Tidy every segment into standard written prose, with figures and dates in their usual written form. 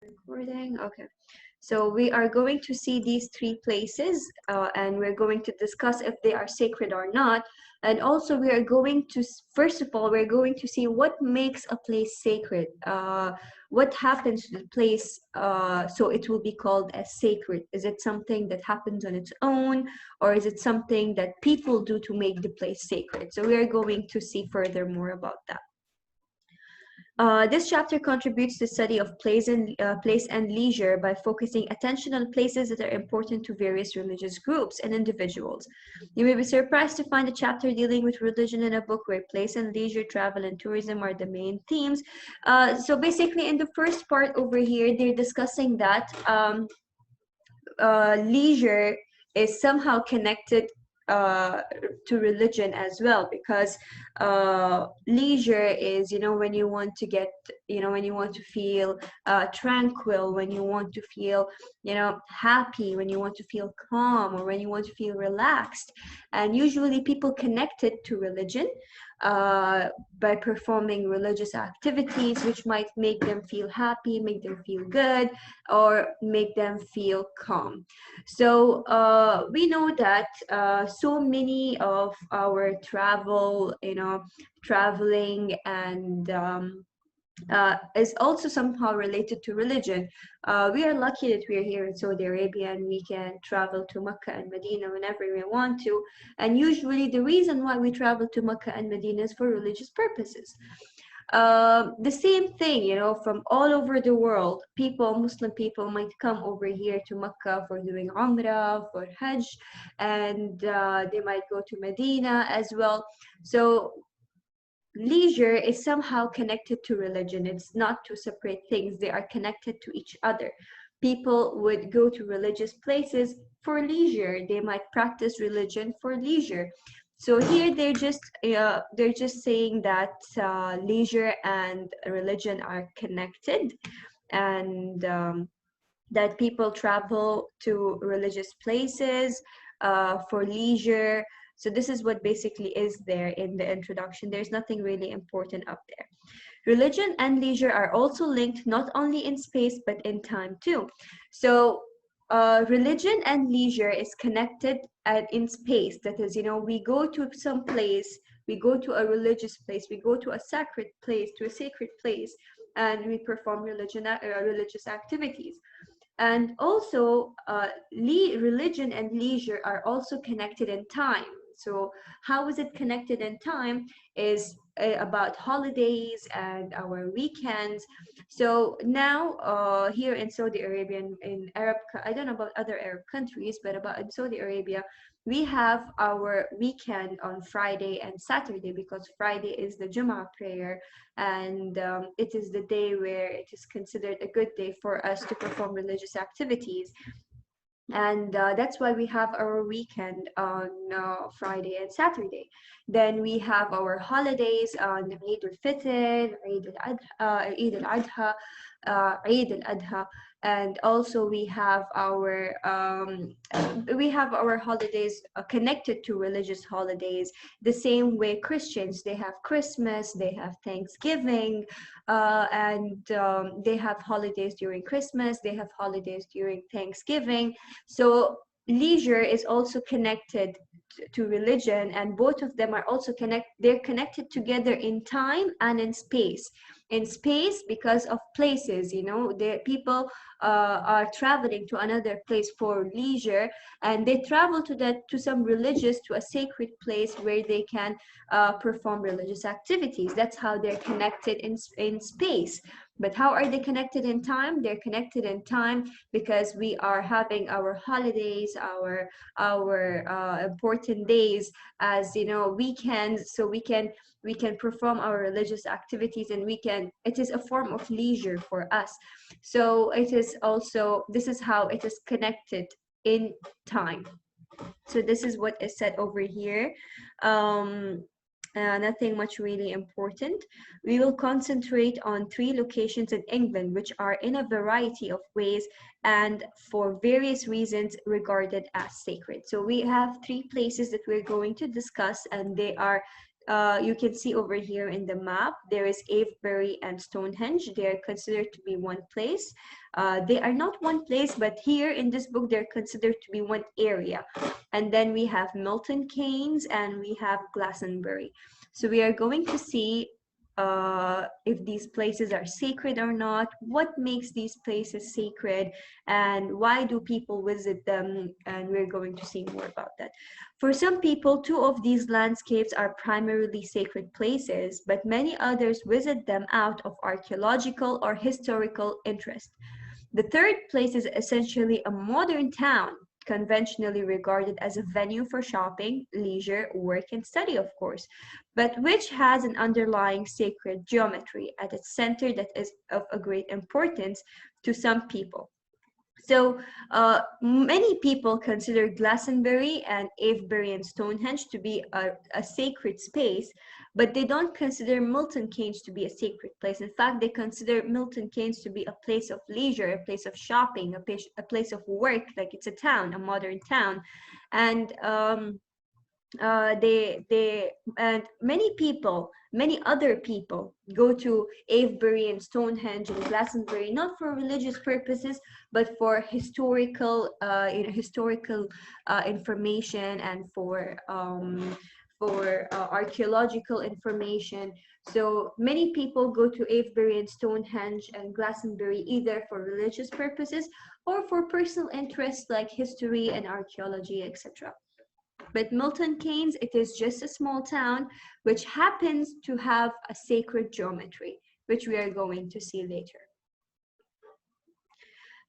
Recording. Okay. So we are going to see these three places and we're going to discuss if they are sacred or not. And also we are going to, first of all, we're going to see what makes a place sacred. What happens to the place so it will be called as sacred? Is it something that happens on its own, or is it something that people do to make the place sacred? So we are going to see further more about that. This chapter contributes to the study of place and leisure by focusing attention on places that are important to various religious groups and individuals. You may be surprised to find a chapter dealing with religion in a book where place and leisure, travel and tourism are the main themes. So basically, in the first part over here, they're discussing that leisure is somehow connected uh, to religion as well, because leisure is, when you want to get, when you want to feel tranquil, when you want to feel, happy, when you want to feel calm, or when you want to feel relaxed. And usually people connect it to religion by performing religious activities, which might make them feel happy, make them feel good, or make them feel calm. So we know that so many of our traveling and is also somehow related to religion. We are lucky that we are here in Saudi Arabia and we can travel to Mecca and Medina whenever we want to. And usually the reason why we travel to Mecca and Medina is for religious purposes. The same thing, from all over the world, Muslim people might come over here to Mecca for doing Umrah, for Hajj, and they might go to Medina as well. So leisure is somehow connected to religion. It's not two separate things. They are connected to each other. People would go to religious places for leisure. They might practice religion for leisure. So here they're just saying that leisure and religion are connected, and that people travel to religious places for leisure. So this is what basically is there in the introduction. There's nothing really important up there. Religion and leisure are also linked not only in space but in time too. So religion and leisure is connected in space. That is, we go to some place, we go to a religious place, we go to a sacred place, to a sacred place, and we perform religious activities. And also, religion and leisure are also connected in time. So how is it connected in time is about holidays and our weekends. So now here in Saudi Arabia, in Arab, I don't know about other Arab countries, but about in Saudi Arabia, we have our weekend on Friday and Saturday, because Friday is the Jummah prayer, and it is the day where it is considered a good day for us to perform religious activities. And that's why we have our weekend on Friday and Saturday. Then we have our holidays on Eid al-Fitr, Eid al-Adha, Eid al-Adha, and also we have our holidays connected to religious holidays. The same way Christians, they have Christmas, they have Thanksgiving, and they have holidays during Christmas, they have holidays during Thanksgiving. So leisure is also connected to religion, and both of them are also they're connected together in time and in space. In space because of places, the people are traveling to another place for leisure, and they travel to some religious, to a sacred place where they can perform religious activities. That's how they're connected in space. But how are they connected in time? They're connected in time because we are having our holidays, our important days as weekends, so we can perform our religious activities, and it is a form of leisure for us. So this is how it is connected in time. So this is what is said over here. Nothing much really important. We will concentrate on 3 locations in England, which are in a variety of ways and for various reasons regarded as sacred. So we have 3 places that we're going to discuss, and they are you can see over here in the map, there is Avebury and Stonehenge. They are considered to be one place. They are not one place, but here in this book, they're considered to be one area. And then we have Milton Keynes and we have Glastonbury. So we are going to see if these places are sacred or not, what makes these places sacred, and why do people visit them, and we're going to see more about that. For some people, two of these landscapes are primarily sacred places, but many others visit them out of archaeological or historical interest. The third place is essentially a modern town, conventionally regarded as a venue for shopping, leisure, work, and study, of course, but which has an underlying sacred geometry at its center that is of a great importance to some people. So many people consider Glastonbury and Avebury and Stonehenge to be a sacred space, but they don't consider Milton Keynes to be a sacred place. In fact, they consider Milton Keynes to be a place of leisure, a place of shopping, a place of work, like it's a town, a modern town. And and many other people go to Avebury and Stonehenge and Glastonbury not for religious purposes, but for historical information and for archaeological information. So many people go to Avebury and Stonehenge and Glastonbury either for religious purposes or for personal interests like history and archaeology, etc. But Milton Keynes, it is just a small town which happens to have a sacred geometry, which we are going to see later.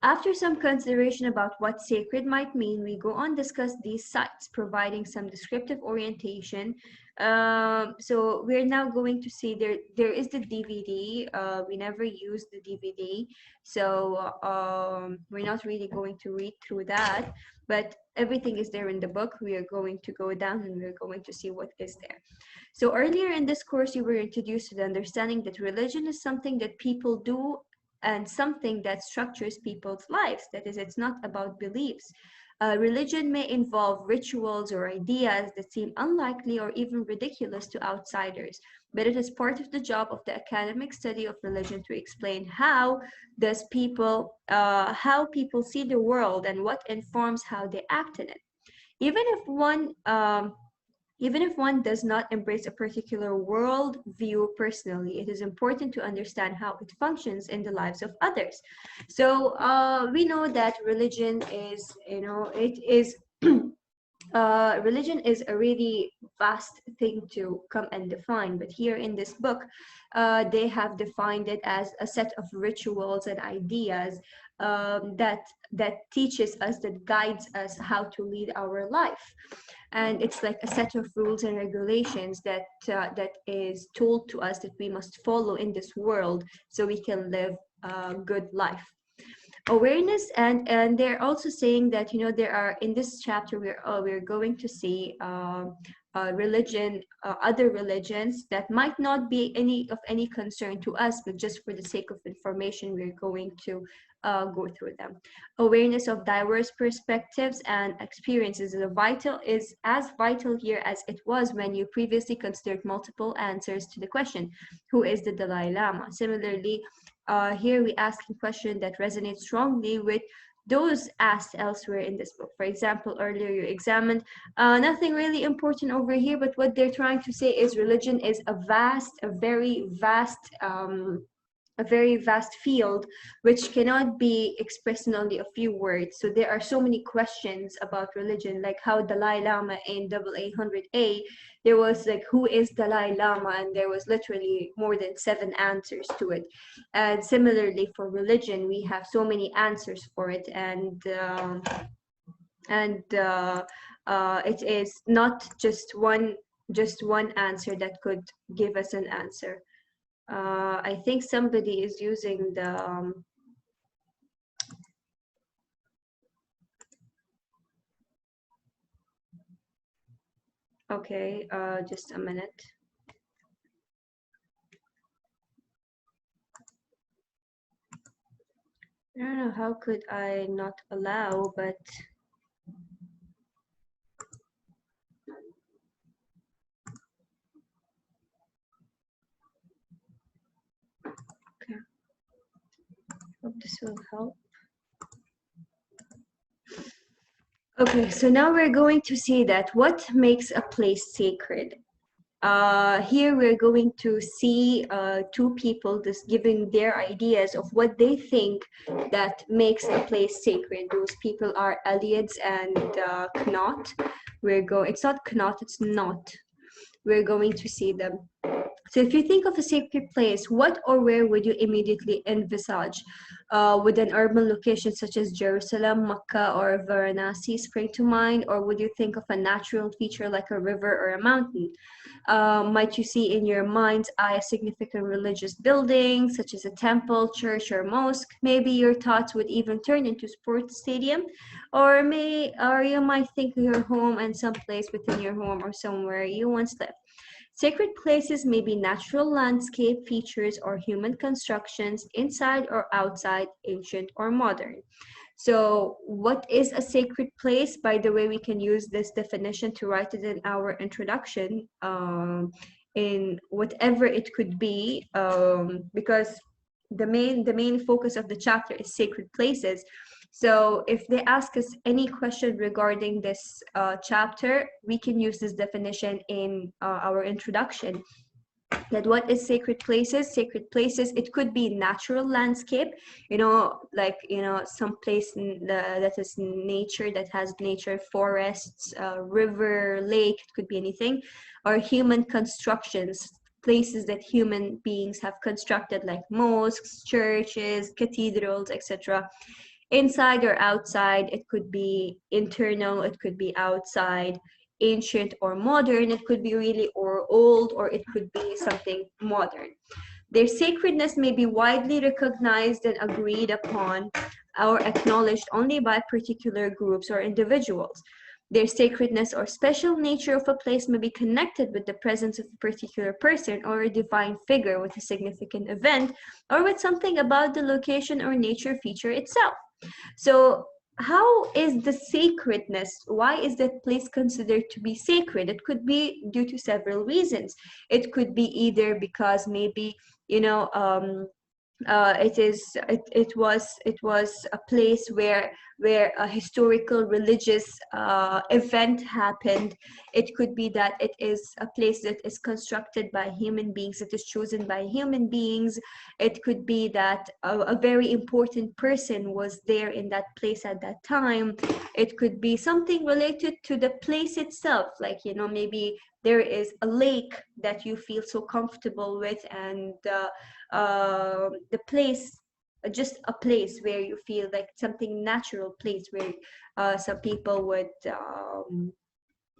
After some consideration about what sacred might mean, we go on discuss these sites, providing some descriptive orientation. So we're now going to see there is the DVD. We never used the DVD, so we're not really going to read through that, but everything is there in the book. We are going to go down and we're going to see what is there. So earlier in this course, you were introduced to the understanding that religion is something that people do and something that structures people's lives. That is, it's not about beliefs. Religion may involve rituals or ideas that seem unlikely or even ridiculous to outsiders, but it is part of the job of the academic study of religion to explain how people see the world and what informs how they act in it. Even if one does not embrace a particular world view personally, it is important to understand how it functions in the lives of others. So we know that religion is, religion is a really vast thing to come and define, but here in this book, they have defined it as a set of rituals and ideas that teaches us, that guides us how to lead our life. And it's like a set of rules and regulations that is told to us that we must follow in this world so we can live a good life. Awareness, and they're also saying that there are, in this chapter, we're going to see other religions that might not be any concern to us, but just for the sake of information, we're going to go through them. Awareness of diverse perspectives and experiences is as vital here as it was when you previously considered multiple answers to the question, who is the Dalai Lama? Similarly, here we ask a question that resonates strongly with those asked elsewhere in this book. For example, earlier you examined nothing really important over here, but what they're trying to say is religion is a very vast field which cannot be expressed in only a few words. So there are so many questions about religion, like how Dalai Lama in Aa100a, there was like, who is Dalai Lama? And there was literally more than 7 answers to it. And similarly for religion, we have so many answers for it, and it is not just one answer that could give us an answer. I think somebody is using the okay, just a minute. I don't know, how could I not allow, but Hope this will help. Okay, so now we're going to see that what makes a place sacred. Here we're going to see two people just giving their ideas of what they think that makes a place sacred. Those people are Eliades and Knot. It's not Knot, it's Not. We're going to see them. So if you think of a sacred place, what or where would you immediately envisage? Would an urban location such as Jerusalem, Mecca, or Varanasi spring to mind? Or would you think of a natural feature like a river or a mountain? Might you see in your mind's eye a significant religious building, such as a temple, church, or mosque? Maybe your thoughts would even turn into sports stadium, or you might think of your home and some place within your home or somewhere you once lived. Sacred places may be natural landscape features or human constructions, inside or outside, ancient or modern. So, what is a sacred place? By the way, we can use this definition to write it in our introduction, in whatever it could be, because the main focus of the chapter is sacred places. So if they ask us any question regarding this chapter, we can use this definition in our introduction. That what is sacred places? Sacred places, it could be natural landscape, like some place that is nature, that has nature, forests, river, lake, it could be anything. Or human constructions, places that human beings have constructed, like mosques, churches, cathedrals, etc. Inside or outside, it could be internal, it could be outside, ancient or modern, it could be really or old, or it could be something modern. Their sacredness may be widely recognized and agreed upon or acknowledged only by particular groups or individuals. Their sacredness or special nature of a place may be connected with the presence of a particular person or a divine figure, with a significant event, or with something about the location or nature feature itself. So, how is the sacredness? Why is that place considered to be sacred? It could be due to several reasons. It could be either because maybe, you know, it was a place where a historical religious event happened. It could be that it is a place that is constructed by human beings, that is chosen by human beings. It could be that a very important person was there in that place at that time. It could be something related to the place itself, like maybe there is a lake that you feel so comfortable with, and the place, just a place where you feel like something natural place where some people would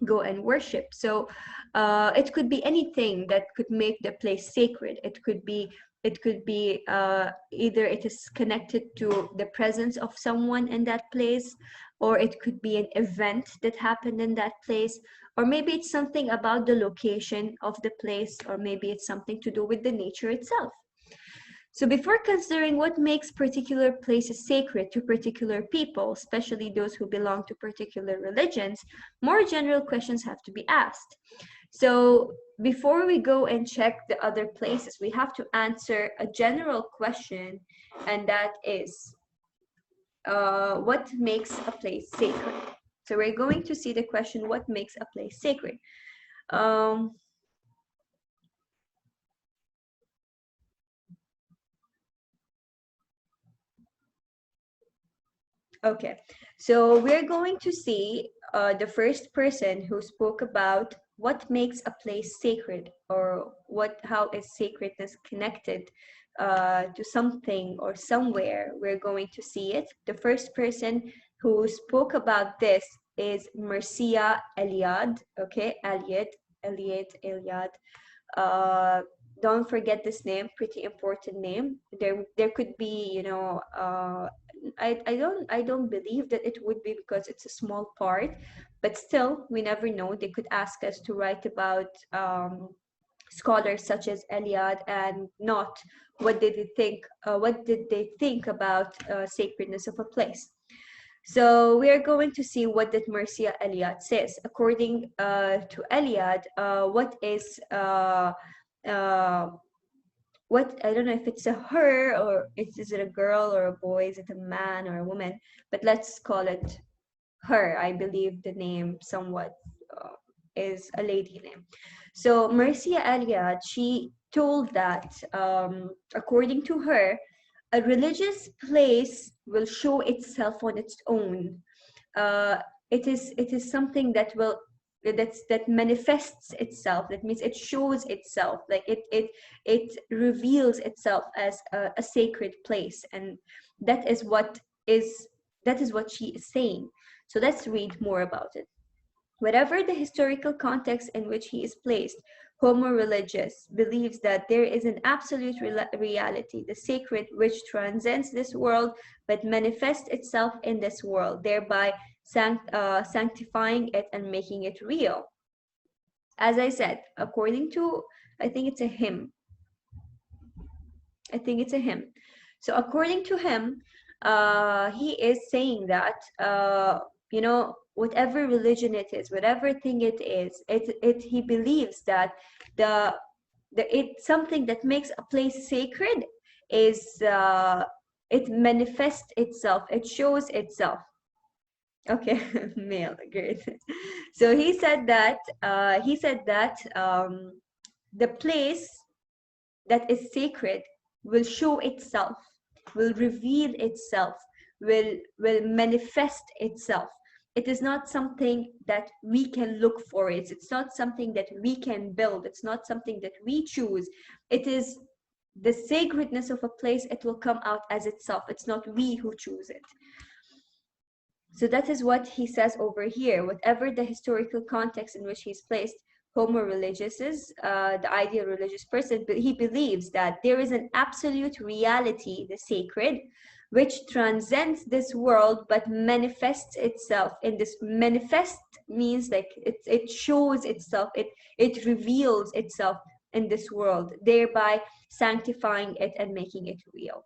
go and worship. So it could be anything that could make the place sacred. It could be either it is connected to the presence of someone in that place, or it could be an event that happened in that place, or maybe it's something about the location of the place, or maybe it's something to do with the nature itself. So before considering what makes particular places sacred to particular people, especially those who belong to particular religions, more general questions have to be asked. So before we go and check the other places, we have to answer a general question, and that is, what makes a place sacred? So we're going to see the question, what makes a place sacred? Okay, so we're going to see the first person who spoke about what makes a place sacred, or how is sacredness connected to something or somewhere. We're going to see it. The first person who spoke about this is Mircea Eliade. Okay, Eliade. Uh, don't forget this name, pretty important name. There could be, I don't believe that it would be, because it's a small part, but still we never know. They could ask us to write about scholars such as Eliade, and not what did they think about sacredness of a place. So we are going to see what did Mircea Eliade says. According to Eliade, what is uh, what, I don't know if it's a her, or is it a girl or a boy, is it a man or a woman, but let's call it her. I believe the name somewhat uh, is a lady name. So Marcia Eliad, she told that according to her, a religious place will show itself on its own. uh, it is something that will, that manifests itself. That means it shows itself, like it reveals itself as a sacred place, and that is what is that is what she is saying. So let's read more about it. Whatever the historical context in which he is placed, Homo religious believes that there is an absolute reality, the sacred, which transcends this world but manifests itself in this world, thereby sanctifying it and making it real. As I said, according to, I think it's a hymn. I think it's a hymn. So according to him, he is saying that whatever religion it is, whatever thing it is, it he believes that the it's something that makes a place sacred is it manifests itself, it shows itself. Okay, male, great. So he said that the place that is sacred will show itself, will reveal itself, will manifest itself. It is not something that we can look for. It's not something that we can build. It's not something that we choose. It is the sacredness of a place. It will come out as itself. It's not we who choose it. So that is what he says over here. Whatever the historical context in which he's placed, Homo religious is the ideal religious person, but he believes that there is an absolute reality, the sacred, which transcends this world but manifests itself in this. Manifest means like it shows itself, it reveals itself in this world, thereby sanctifying it and making it real.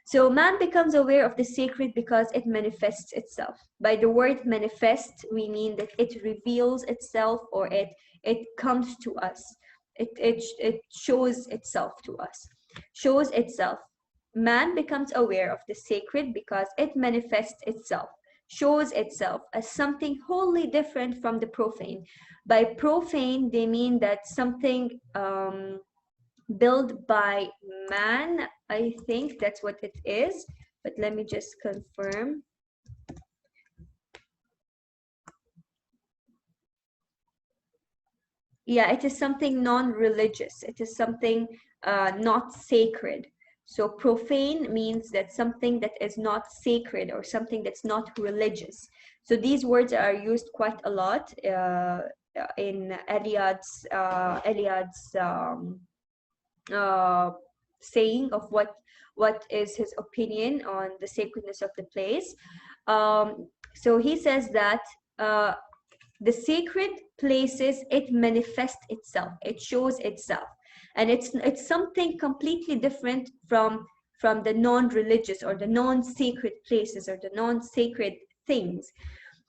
So man becomes aware of the sacred because it manifests itself. By the word manifest, we mean that it reveals itself, or it comes to us. It shows itself to us. Shows itself. Man becomes aware of the sacred because it manifests itself, shows itself as something wholly different from the profane. By profane, they mean that something built by man. I think that's what it is, but let me just confirm. Yeah, it is something non-religious. It is something not sacred. So profane means that something that is not sacred, or something that's not religious. So these words are used quite a lot in Eliad's saying of what is his opinion on the sacredness of the place. So he says that the sacred places, it manifests itself, it shows itself, and it's something completely different from the non-religious or the non-sacred places or the non-sacred things.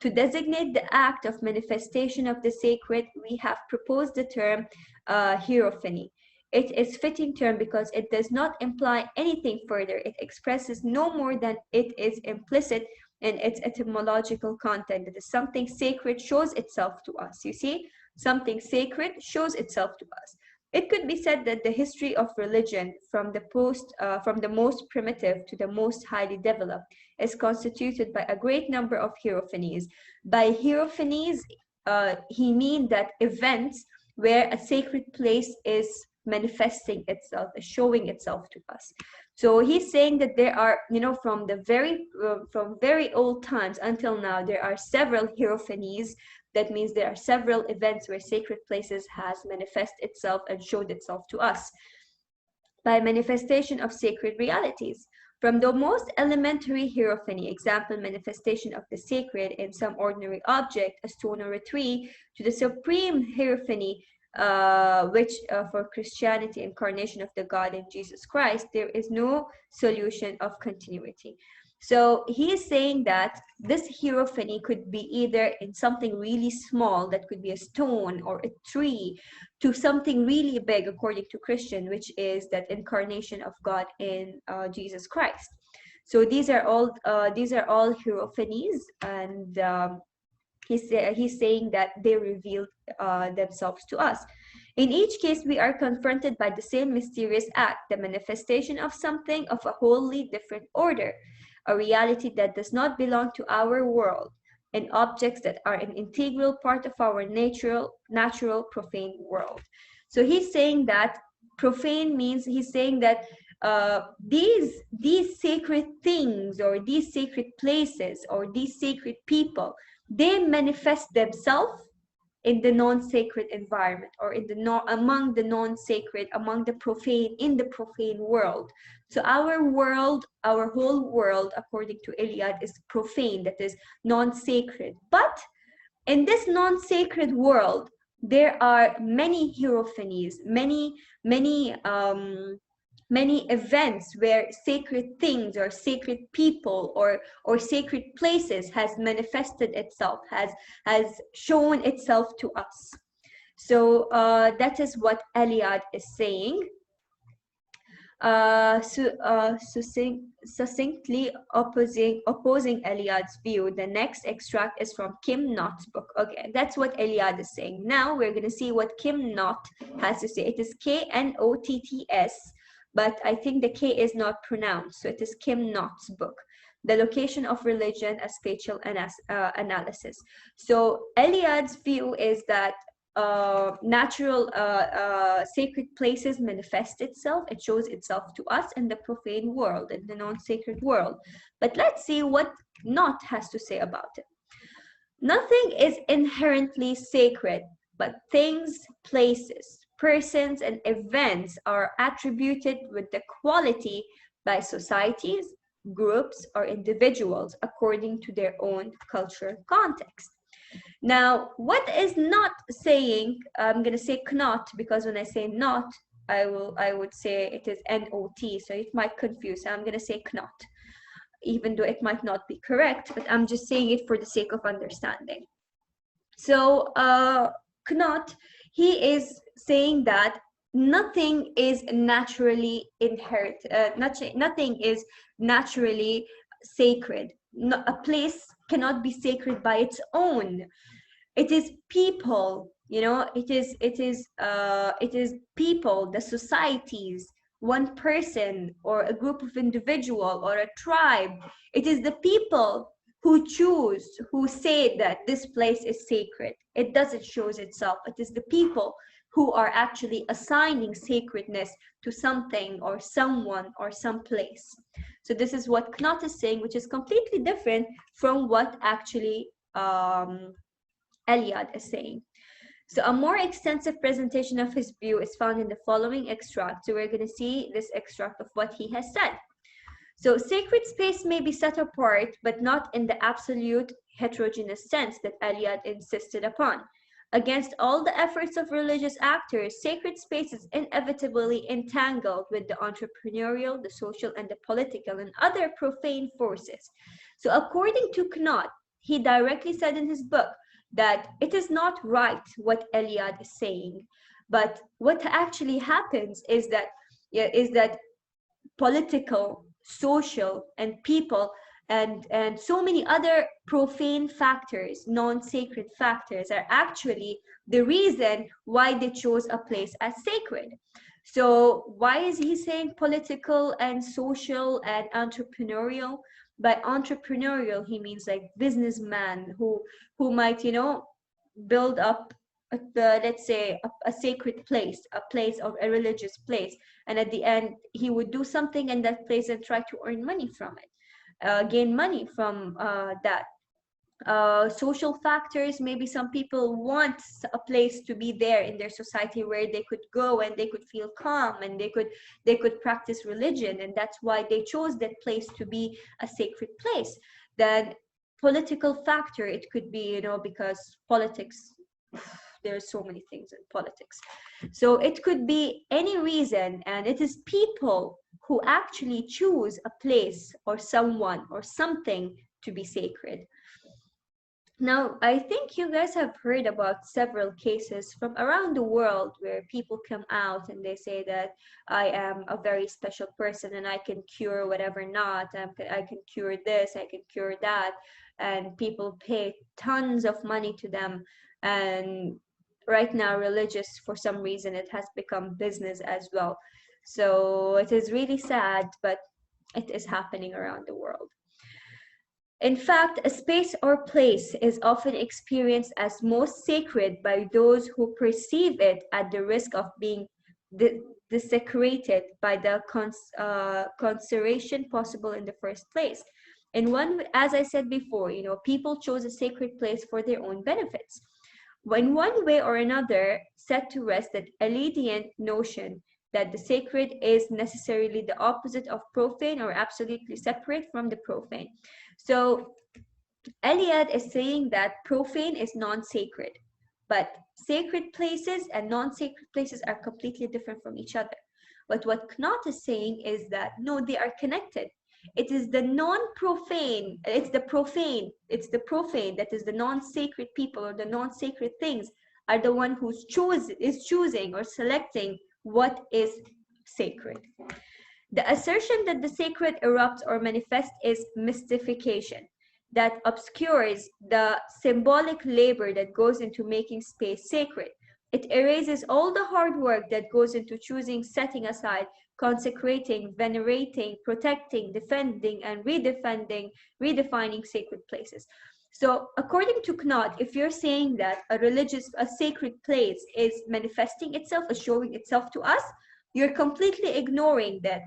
To designate the act of manifestation of the sacred, we have proposed the term hierophany. It is fitting term because it does not imply anything further. It expresses no more than it is implicit in its etymological content. That is, something sacred shows itself to us. You see, something sacred shows itself to us. It could be said that the history of religion, from the most primitive to the most highly developed, is constituted by a great number of hierophanies. By hierophanies, he means that events where a sacred place is manifesting itself, is showing itself to us. So he's saying that there are, from very old times until now, there are several hierophanies. That means there are several events where sacred places has manifested itself and showed itself to us by manifestation of sacred realities. From the most elementary hierophany, example, manifestation of the sacred in some ordinary object, a stone or a tree, to the supreme hierophany, which for Christianity, incarnation of the God in Jesus Christ, there is no solution of continuity. So he is saying that this hierophany could be either in something really small, that could be a stone or a tree, to something really big, according to Christian, which is that incarnation of God in Jesus Christ. So these are all hierophanies, and he's saying that they reveal themselves to us. In each case, we are confronted by the same mysterious act, the manifestation of something of a wholly different order, a reality that does not belong to our world, and objects that are an integral part of our natural profane world. So he's saying that profane means, he's saying that these sacred things, or these sacred places, or these sacred people, they manifest themselves in the non-sacred environment, or in the among the non-sacred, among the profane, in the profane world. So our world, our whole world, according to Eliade, is profane, that is non-sacred. But in this non-sacred world, there are many hierophanies, many events where sacred things, or sacred people, or sacred places has manifested itself, has shown itself to us. So that is what Eliade is saying. Succinctly opposing Eliade's view, the next extract is from Kim Nott's book. Okay, that's what Eliade is saying. Now we're going to see what Kim Nott has to say. It is Knotts, but I think the K is not pronounced, so it is Kim Nott's book, The Location of Religion as Spatial Analysis. So Eliade's view is that natural sacred places manifest itself, it shows itself to us in the profane world, in the non-sacred world. But let's see what Nott has to say about it. Nothing is inherently sacred, but things, places, persons, and events are attributed with the quality by societies, groups, or individuals according to their own cultural context. Now, what is Nott saying? I'm going to say Knot, because when I say not, I would say it is N-O-T, so it might confuse. So I'm going to say Knot, even though it might not be correct, but I'm just saying it for the sake of understanding. So Knot, he is saying that nothing is naturally inherent, nothing is naturally sacred. No, a place cannot be sacred by its own. It is people, it is people, the societies, one person, or a group of individual, or a tribe. It is the people who choose, who say that this place is sacred. It doesn't show itself. It is the people who are actually assigning sacredness to something, or someone, or some place. So this is what Knot is saying, which is completely different from what actually Eliade is saying. So a more extensive presentation of his view is found in the following extract. So we're going to see this extract of what he has said. So sacred space may be set apart, but not in the absolute heterogeneous sense that Eliade insisted upon. Against all the efforts of religious actors, sacred space is inevitably entangled with the entrepreneurial, the social, and the political, and other profane forces. So according to Knot, he directly said in his book that it is not right what Eliade is saying, but what actually happens is that political, social, and people, and so many other profane factors, non-sacred factors, are actually the reason why they chose a place as sacred. So why is he saying political and social and entrepreneurial? By entrepreneurial, he means like businessman who might, build up let's say a sacred place, a place of a religious place, and at the end he would do something in that place and try to earn money from it, gain money from that. Social factors, maybe some people want a place to be there in their society where they could go and they could feel calm, and they could practice religion, and that's why they chose that place to be a sacred place. Then political factor, it could be, because politics, there's so many things in politics, so it could be any reason, and it is people who actually choose a place or someone or something to be sacred. Now, I think you guys have heard about several cases from around the world where people come out and they say that I am a very special person and I can cure whatever not, I can cure this, I can cure that, and people pay tons of money to them. And right now, religious, for some reason, it has become business as well. So it is really sad, but it is happening around the world. In fact, a space or place is often experienced as most sacred by those who perceive it at the risk of being desecrated by the consideration possible in the first place. And one, as I said before, people chose a sacred place for their own benefits. In one way or another, set to rest that Elidean notion that the sacred is necessarily the opposite of profane or absolutely separate from the profane. So Eliade is saying that profane is non-sacred, but sacred places and non-sacred places are completely different from each other. But what Knot is saying is that no, they are connected. It is the non-profane, it's the profane that is the non-sacred people or the non-sacred things are the one who's choosing or selecting what is sacred. The assertion that the sacred erupts or manifests is mystification that obscures the symbolic labor that goes into making space sacred. It erases all the hard work that goes into choosing, setting aside, consecrating, venerating, protecting, defending, and redefining sacred places. So according to Knot, if you're saying that a sacred place is manifesting itself, is showing itself to us, you're completely ignoring that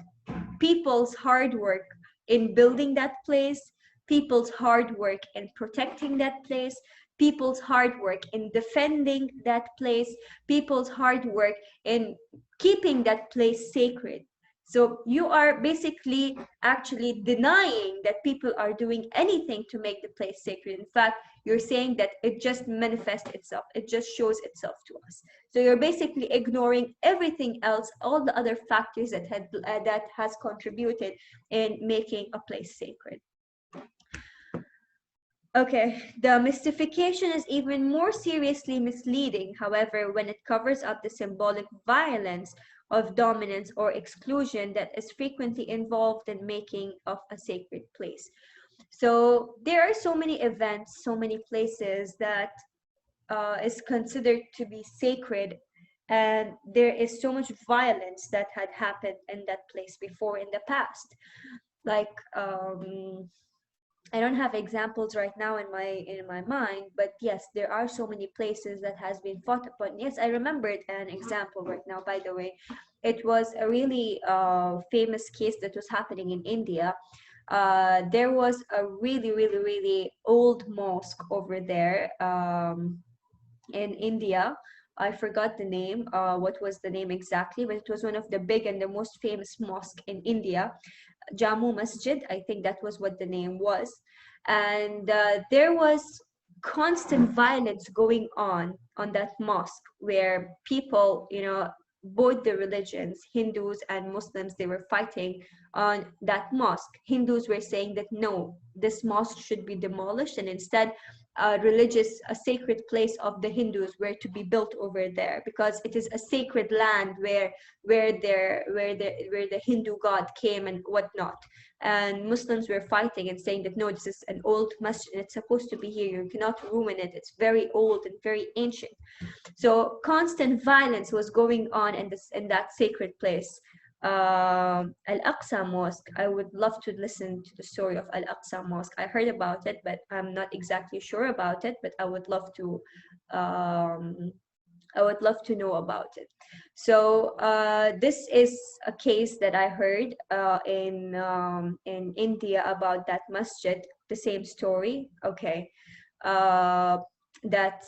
people's hard work in building that place, people's hard work in protecting that place, people's hard work in defending that place, people's hard work in keeping that place sacred. So you are basically actually denying that people are doing anything to make the place sacred. In fact, you're saying that it just manifests itself, it just shows itself to us. So you're basically ignoring everything else, all the other factors that has contributed in making a place sacred. Okay, the mystification is even more seriously misleading, however, when it covers up the symbolic violence of dominance or exclusion that is frequently involved in making of a sacred place. So there are so many events, so many places that is considered to be sacred, and there is so much violence that had happened in that place before in the past. Like I don't have examples right now in my mind, but yes, there are so many places that has been fought upon. Yes, I remembered an example right now, by the way. It was a really famous case that was happening in India. There was a really, really, really old mosque over there in India. I forgot the name, what was the name exactly, but it was one of the big and the most famous mosque in India. Jammu Masjid, I think that was what the name was. And there was constant violence going on that mosque where people, both the religions, Hindus and Muslims, they were fighting on that mosque. Hindus were saying that no, this mosque should be demolished and instead a sacred place of the Hindus were to be built over there because it is a sacred land where the Hindu god came and whatnot. And Muslims were fighting and saying that no, this is an old masjid, it's supposed to be here, you cannot ruin it, it's very old and very ancient. So constant violence was going on in that sacred place. Al-Aqsa Mosque. I would love to listen to the story of Al-Aqsa Mosque. I heard about it, but I'm not exactly sure about it. But I would love to know about it. So this is a case that I heard in India about that masjid. The same story. Okay, that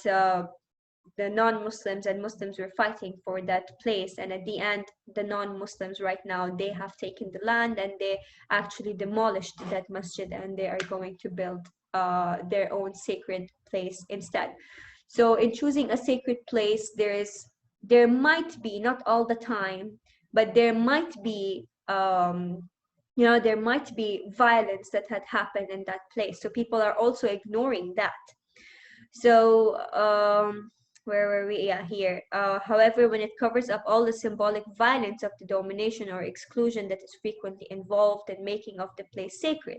the non-Muslims and Muslims were fighting for that place, and at the end the non-Muslims right now, they have taken the land and they actually demolished that masjid and they are going to build their own sacred place instead. So in choosing a sacred place, there might be, not all the time, but there might be there might be violence that had happened in that place. So people are also ignoring that. So where were we? Yeah, here. However, when it covers up all the symbolic violence of the domination or exclusion that is frequently involved in making of the place sacred,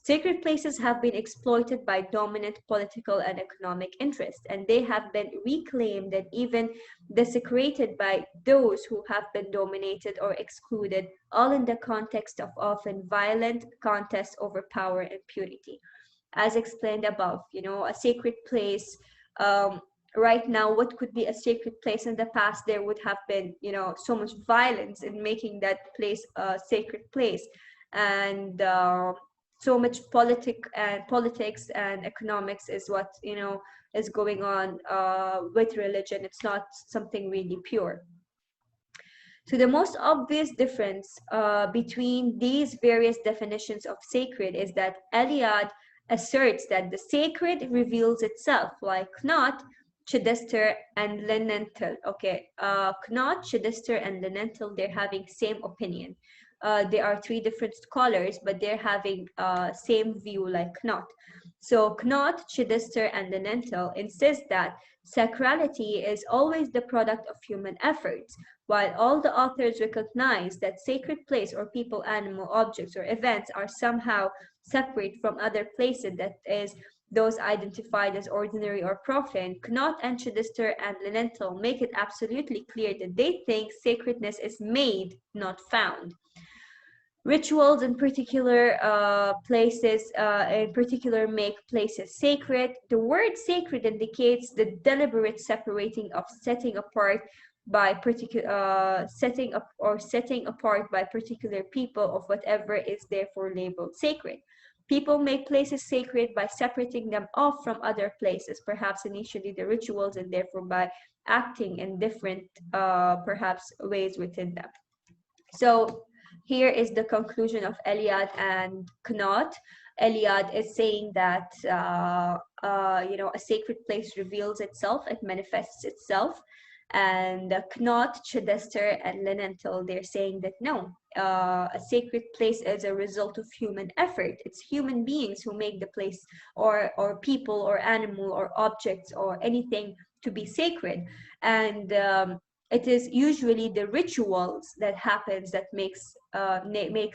sacred places have been exploited by dominant political and economic interests, and they have been reclaimed and even desecrated by those who have been dominated or excluded, all in the context of often violent contests over power and purity. As explained above, a sacred place, um, right now, what could be a sacred place in the past, there would have been, so much violence in making that place a sacred place. And so much politics and economics is what, is going on with religion. It's not something really pure. So the most obvious difference between these various definitions of sacred is that Eliade asserts that the sacred reveals itself, like Knot, Chidester, and Lenenthal. Okay, Knot, Chidester, and Lenenthal, they're having same opinion. They are three different scholars, but they're having same view like Knot. So Knot, Chidester, and Lenenthal insist that sacrality is always the product of human efforts, while all the authors recognize that sacred place or people, animal, objects, or events are somehow separate from other places, that is, those identified as ordinary or profane, Knot and Chidester and Linenthal make it absolutely clear that they think sacredness is made, not found. Rituals in particular make places sacred. The word sacred indicates the deliberate separating of setting apart by setting apart by particular people of whatever is therefore labeled sacred. People make places sacred by separating them off from other places, perhaps initially the rituals, and therefore by acting in different perhaps ways within them. So here is the conclusion of Eliade and Knot. Eliade is saying that a sacred place reveals itself, it manifests itself, and Knot, Chidester, and Linenthal, they're saying that no, a sacred place is a result of human effort. It's human beings who make the place, or people, or animal, or objects, or anything to be sacred, and it is usually the rituals that happens that makes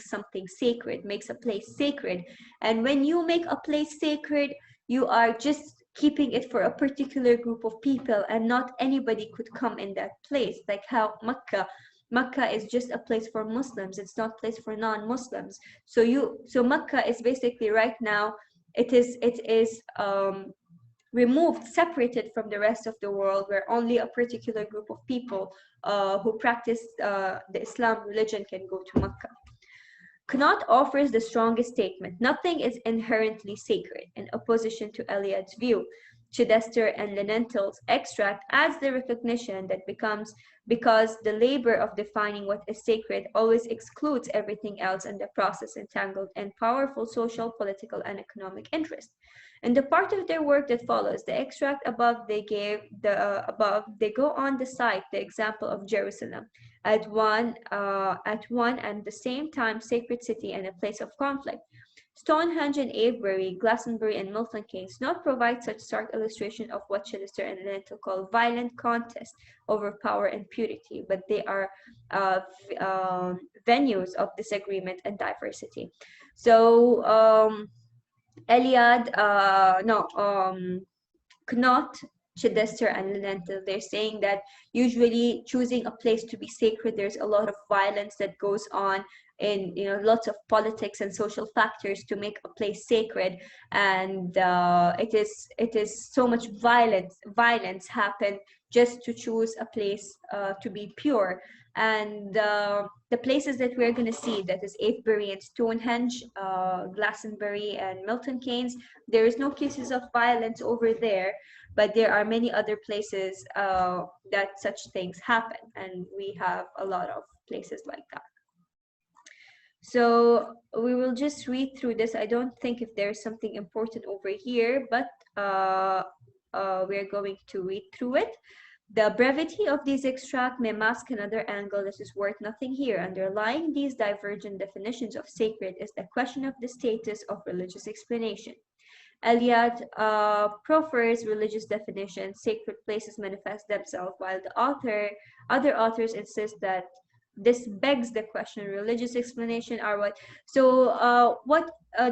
something sacred, makes a place sacred. And when you make a place sacred, you are just keeping it for a particular group of people, and not anybody could come in that place. Like how Makkah is just a place for Muslims. It's not a place for non-Muslims. So Makkah is basically right now, it is removed, separated from the rest of the world, where only a particular group of people who practice the Islam religion can go to Makkah. Knot offers the strongest statement: nothing is inherently sacred, in opposition to Eliade's view. Chidester and Linenthal's extract adds the recognition that becomes because the labor of defining what is sacred always excludes everything else in the process, entangled in powerful social, political, and economic interests. In the part of their work that follows the extract above, they go on to cite the example of Jerusalem at one and the same time sacred city and a place of conflict. Stonehenge and Avebury, Glastonbury, and Milton Keynes not provide such stark illustration of what Chidester and Lenenthal call violent contest over power and purity, but they are venues of disagreement and diversity. So Eliade, Knot, Chidester, and Lenenthal, they're saying that usually choosing a place to be sacred, there's a lot of violence that goes on, in lots of politics and social factors to make a place sacred, and it is so much violence happen just to choose a place to be pure. And the places that we're going to see, that is Avebury and Stonehenge, Glastonbury and Milton Keynes, there is no cases of violence over there, but there are many other places that such things happen, and we have a lot of places like that. So we will just read through this. I don't think if there's something important over here, but we're going to read through it. The brevity of these extracts may mask another angle that is worth nothing here. Underlying these divergent definitions of sacred is the question of the status of religious explanation. Eliade prefers religious definitions. Sacred places manifest themselves, while other authors insist that this begs the question: religious explanation are what? So,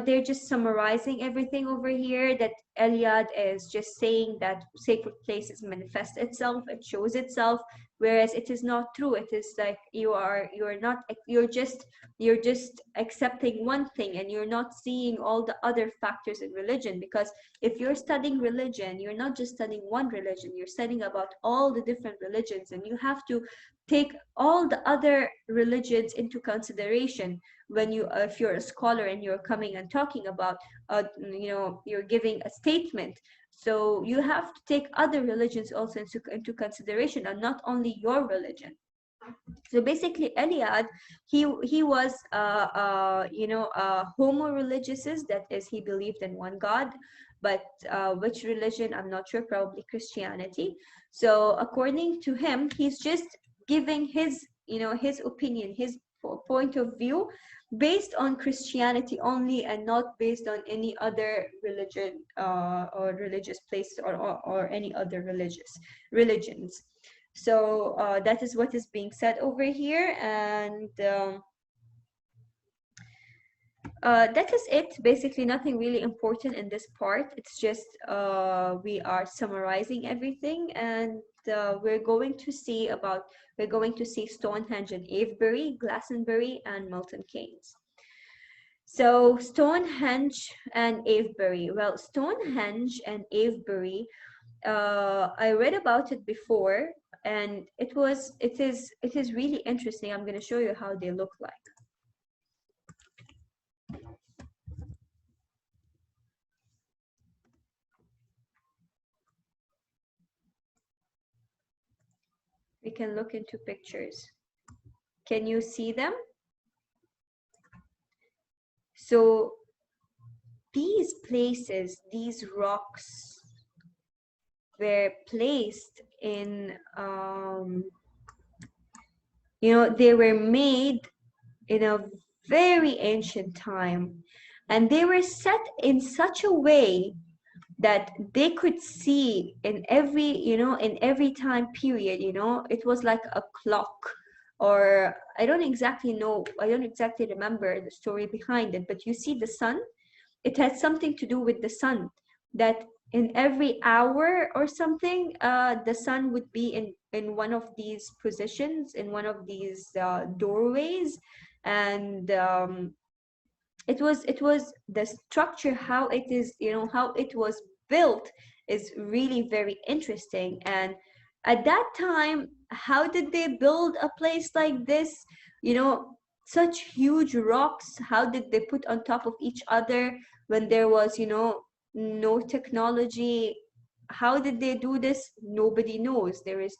they're just summarizing everything over here. That Eliade is just saying that sacred places manifest itself, it shows itself, whereas it is not true. It is like you're just accepting one thing and you're not seeing all the other factors in religion. Because if you're studying religion, you're not just studying one religion, you're studying about all the different religions, and you have to take all the other religions into consideration when if you're a scholar and you're coming and talking about you're giving a statement. So you have to take other religions also into consideration, and not only your religion. So basically, Eliade, he was homo religiousist. That is, he believed in one God, but which religion I'm not sure. Probably Christianity. So according to him, he's just giving his opinion, his point of view, based on Christianity only, and not based on any other religion or religious place, or any other religions. So that is what is being said over here, and that is it. Basically, nothing really important in this part. It's just we are summarizing everything, and we're going to see Stonehenge and Avebury, Glastonbury, and Milton Keynes. So Stonehenge and Avebury. Well, Stonehenge and Avebury, I read about it before, and it is really interesting. I'm going to show you how they look like. We can look into pictures. Can you see them? So these places, these rocks, were placed in they were made in a very ancient time, and they were set in such a way that they could see in every time period. It was like a clock, or I don't exactly remember the story behind it, but you see the sun, it had something to do with the sun, that in every hour or something, the sun would be in one of these positions, in one of these doorways. And it was the structure, how it is, how it was built, is really very interesting. And at that time, how did they build a place like this? Such huge rocks, how did they put on top of each other when there was no technology? How did they do this? Nobody knows. There is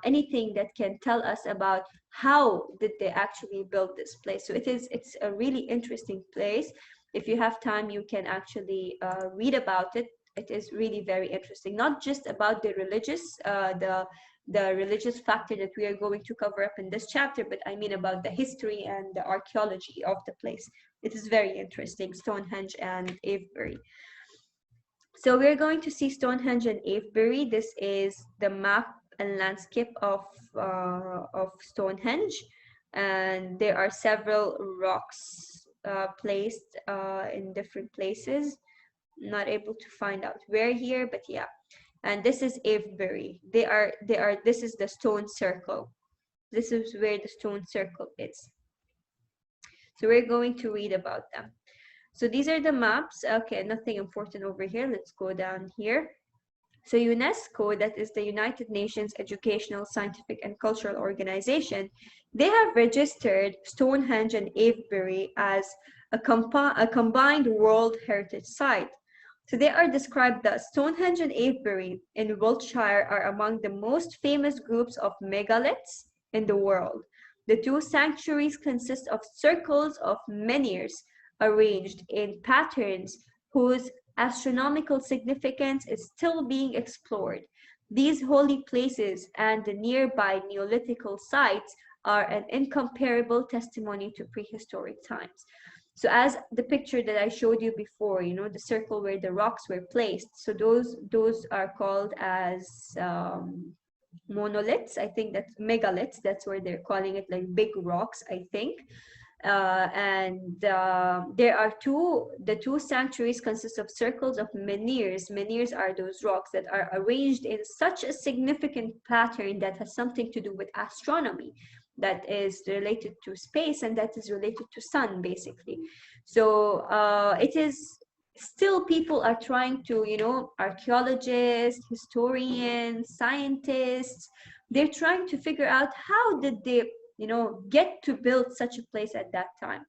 anything that can tell us about how did they actually build this place. So it's a really interesting place. If you have time, you can actually read about it. It is really very interesting, not just about the religious factor that we are going to cover up in this chapter, but I mean about the history and the archaeology of the place. It is very interesting, Stonehenge and Avebury. So we're going to see Stonehenge and Avebury. This is the map and landscape of Stonehenge, and there are several rocks placed in different places. Not able to find out where here, but yeah. And this is Avebury. This is the stone circle. This is where the stone circle is. So we're going to read about them. So these are the maps. Okay, nothing important over here. Let's go down here. So UNESCO, that is the United Nations Educational, Scientific, and Cultural Organization, they have registered Stonehenge and Avebury as a combined World Heritage Site. So they are described thus: Stonehenge and Avebury in Wiltshire are among the most famous groups of megaliths in the world. The two sanctuaries consist of circles of menhirs arranged in patterns whose astronomical significance is still being explored. These holy places and the nearby Neolithical sites are an incomparable testimony to prehistoric times. So as the picture that I showed you before, you know, the circle where the rocks were placed, so those are called as monoliths. I think that's megaliths. That's where they're calling it, like big rocks, I think. There are the two sanctuaries consist of circles of menhirs. Menhirs are those rocks that are arranged in such a significant pattern that has something to do with astronomy, that is related to space, and that is related to sun, basically. So it is still, people are trying to, you know, archaeologists, historians, scientists, they're trying to figure out how did they, you know, get to build such a place at that time.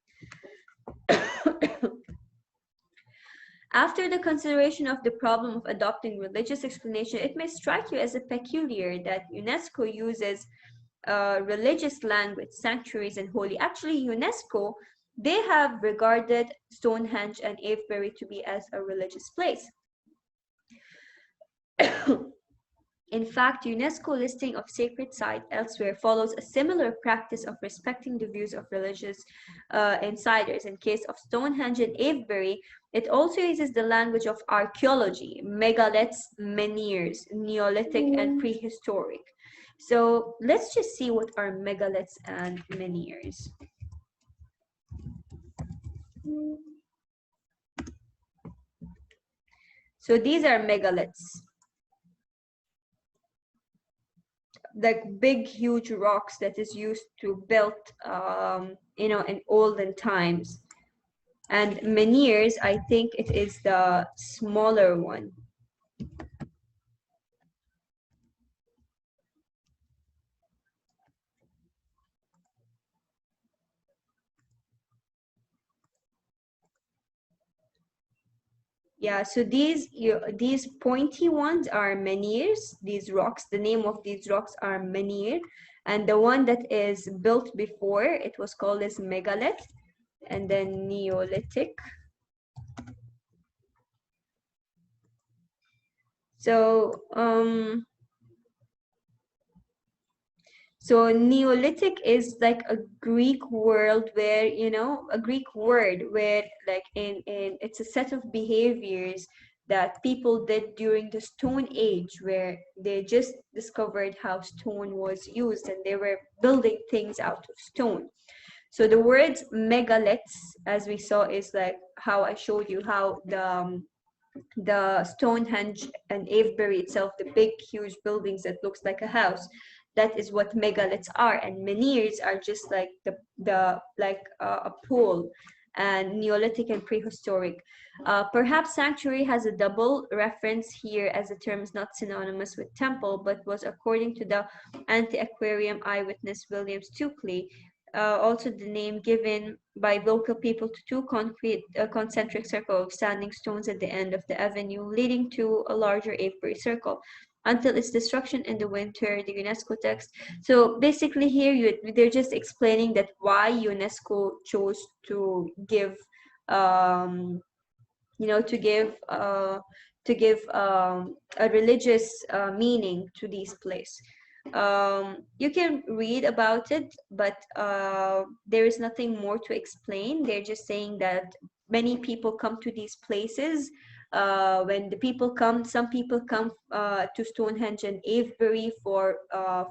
After the consideration of the problem of adopting religious explanation, it may strike you as a peculiar that UNESCO uses religious language, sanctuaries, and holy. Actually, UNESCO, they have regarded Stonehenge and Avebury to be as a religious place. In fact, UNESCO listing of sacred site elsewhere follows a similar practice of respecting the views of religious insiders. In case of Stonehenge and Avebury, it also uses the language of archaeology, megaliths, menhirs, Neolithic, and prehistoric. So let's just see what are megaliths and menhirs. So these are megaliths, like big, huge rocks that is used to build, you know, in olden times. And menhirs, I think it is the smaller one. Yeah, so these pointy ones are menhirs. These rocks, the name of these rocks are menhir, and the one that is built before, it was called as megalith, and then Neolithic. So so Neolithic is like a Greek world where, you know, a Greek word where, like, in it's a set of behaviors that people did during the Stone Age, where they just discovered how stone was used and they were building things out of stone. So the words megaliths, as we saw, is like how I showed you how the Stonehenge and Avebury itself, the big, huge buildings that looks like a house, that is what megaliths are. And menhirs are just like a pool, and Neolithic and prehistoric. Perhaps sanctuary has a double reference here, as the term is not synonymous with temple, but was, according to the antiquarian eyewitness William Stukeley, also the name given by local people to two concrete concentric circles of standing stones at the end of the avenue, leading to a larger Avebury circle until its destruction in the winter, the UNESCO text. So basically here they're just explaining that why UNESCO chose to give, you know, to give a religious meaning to these places. You can read about it, but there is nothing more to explain. They're just saying that many people come to these places. When the people come, some people come to Stonehenge and Avebury for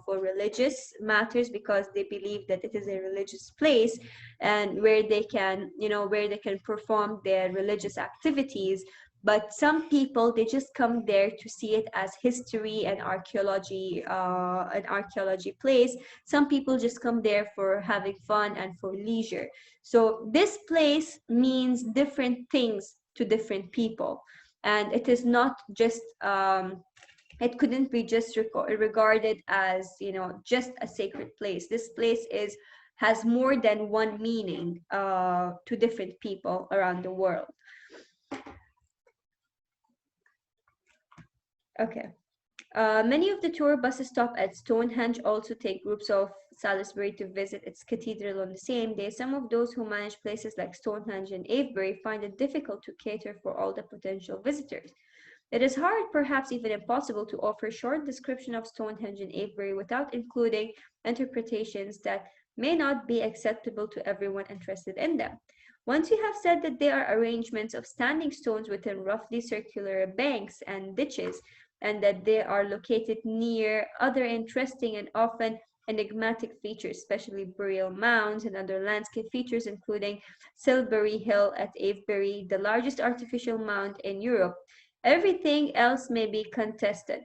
religious matters, because they believe that it is a religious place and where they can, you know, where they can perform their religious activities. But some people, they just come there to see it as history and archaeology, an archaeology place. Some people just come there for having fun and for leisure. So this place means different things to different people, and it is not just it couldn't be just regarded as, you know, just a sacred place. This place has more than one meaning to different people around the world. Okay. Many of the tour buses stop at Stonehenge, also take groups of Salisbury to visit its cathedral on the same day. Some of those who manage places like Stonehenge and Avebury find it difficult to cater for all the potential visitors. It is hard, perhaps even impossible, to offer a short description of Stonehenge and Avebury without including interpretations that may not be acceptable to everyone interested in them. Once you have said that they are arrangements of standing stones within roughly circular banks and ditches, and that they are located near other interesting and often enigmatic features, especially burial mounds and other landscape features, including Silbury Hill at Avebury, the largest artificial mound in Europe. Everything else may be contested.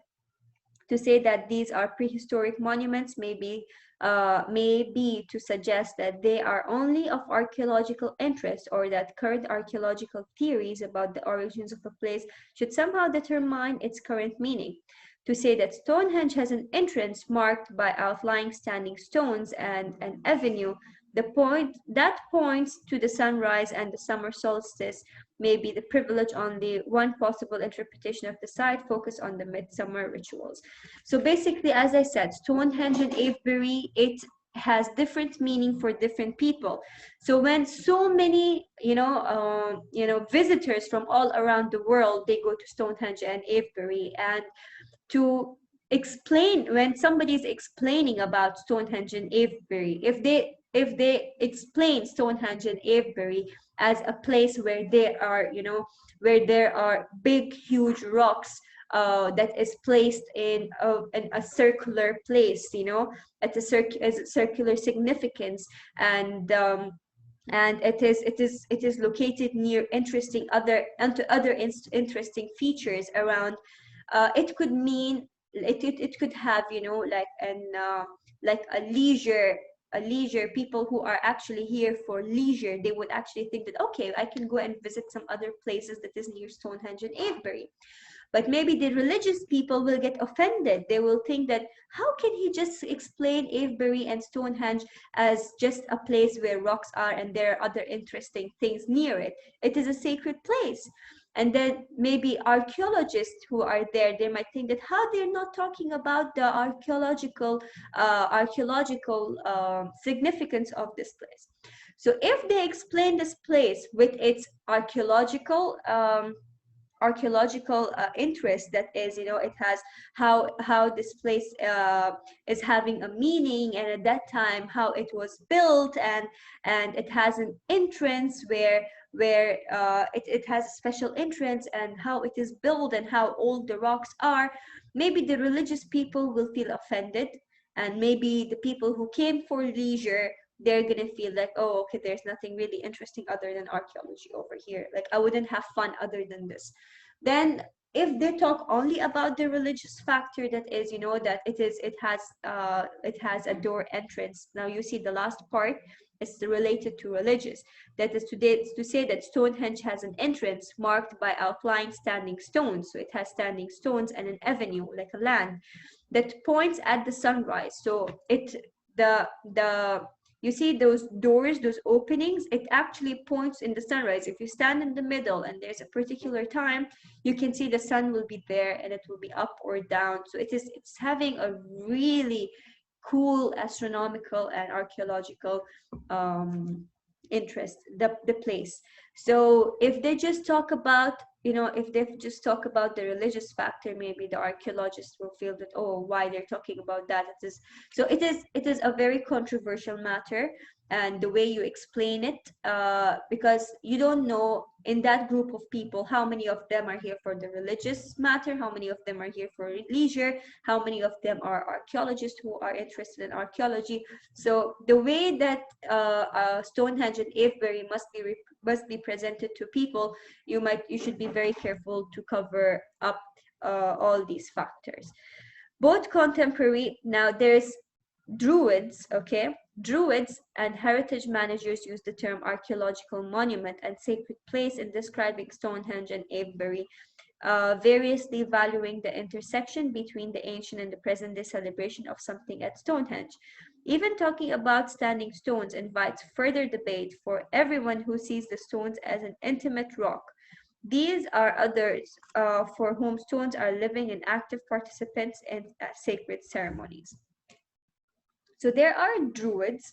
To say that these are prehistoric monuments may be to suggest that they are only of archaeological interest, or that current archaeological theories about the origins of a place should somehow determine its current meaning. To say that Stonehenge has an entrance marked by outlying standing stones and an avenue, the point that points to the sunrise and the summer solstice, may be the privilege only one possible interpretation of the site focused on the midsummer rituals. So basically, as I said, Stonehenge and Avebury, it has different meaning for different people. So when so many, visitors from all around the world, they go to Stonehenge and Avebury, and to explain, when somebody is explaining about Stonehenge and Avebury, if they explain Stonehenge and Avebury as a place where there are, where there are big, huge rocks that is placed in a circular place, at as a circular significance, and it is located near interesting other interesting features around. It could mean, it could have, like a leisure people who are actually here for leisure. They would actually think that, okay, I can go and visit some other places that is near Stonehenge and Avebury. But maybe the religious people will get offended. They will think that, how can he just explain Avebury and Stonehenge as just a place where rocks are and there are other interesting things near it? It is a sacred place. And then maybe archaeologists who are there, they might think that, how they're not talking about the archaeological significance of this place. So if they explain this place with its archaeological interest, that is, it has how this place is having a meaning, and at that time how it was built, and it has an entrance where it has a special entrance, and how it is built and how old the rocks are. Maybe the religious people will feel offended, and maybe the people who came for leisure, they're gonna feel like, oh, okay, there's nothing really interesting other than archaeology over here. Like, I wouldn't have fun other than this. Then if they talk only about the religious factor, that is, that it has a door entrance. Now you see the last part is related to religious. That is to say that Stonehenge has an entrance marked by outlying standing stones. So it has standing stones and an avenue, like a land, that points at the sunrise. So the you see those doors, those openings, it actually points in the sunrise. If you stand in the middle and there's a particular time, you can see the sun will be there and it will be up or down. So it's having a really cool astronomical and archaeological interest, the place. So if they just talk about, if they just talk about the religious factor, maybe the archaeologists will feel that, oh, why they're talking about that. It is a very controversial matter, and the way you explain it, because you don't know in that group of people how many of them are here for the religious matter, how many of them are here for leisure, how many of them are archaeologists who are interested in archaeology. So the way that Stonehenge and Avebury must be presented to people, you should be very careful to cover up all these factors. Both contemporary, now there's Druids, okay? Druids and heritage managers use the term archaeological monument and sacred place in describing Stonehenge and Avebury, variously valuing the intersection between the ancient and the present day celebration of something at Stonehenge. Even talking about standing stones invites further debate for everyone who sees the stones as an intimate rock. These are others for whom stones are living and active participants in sacred ceremonies. So there are Druids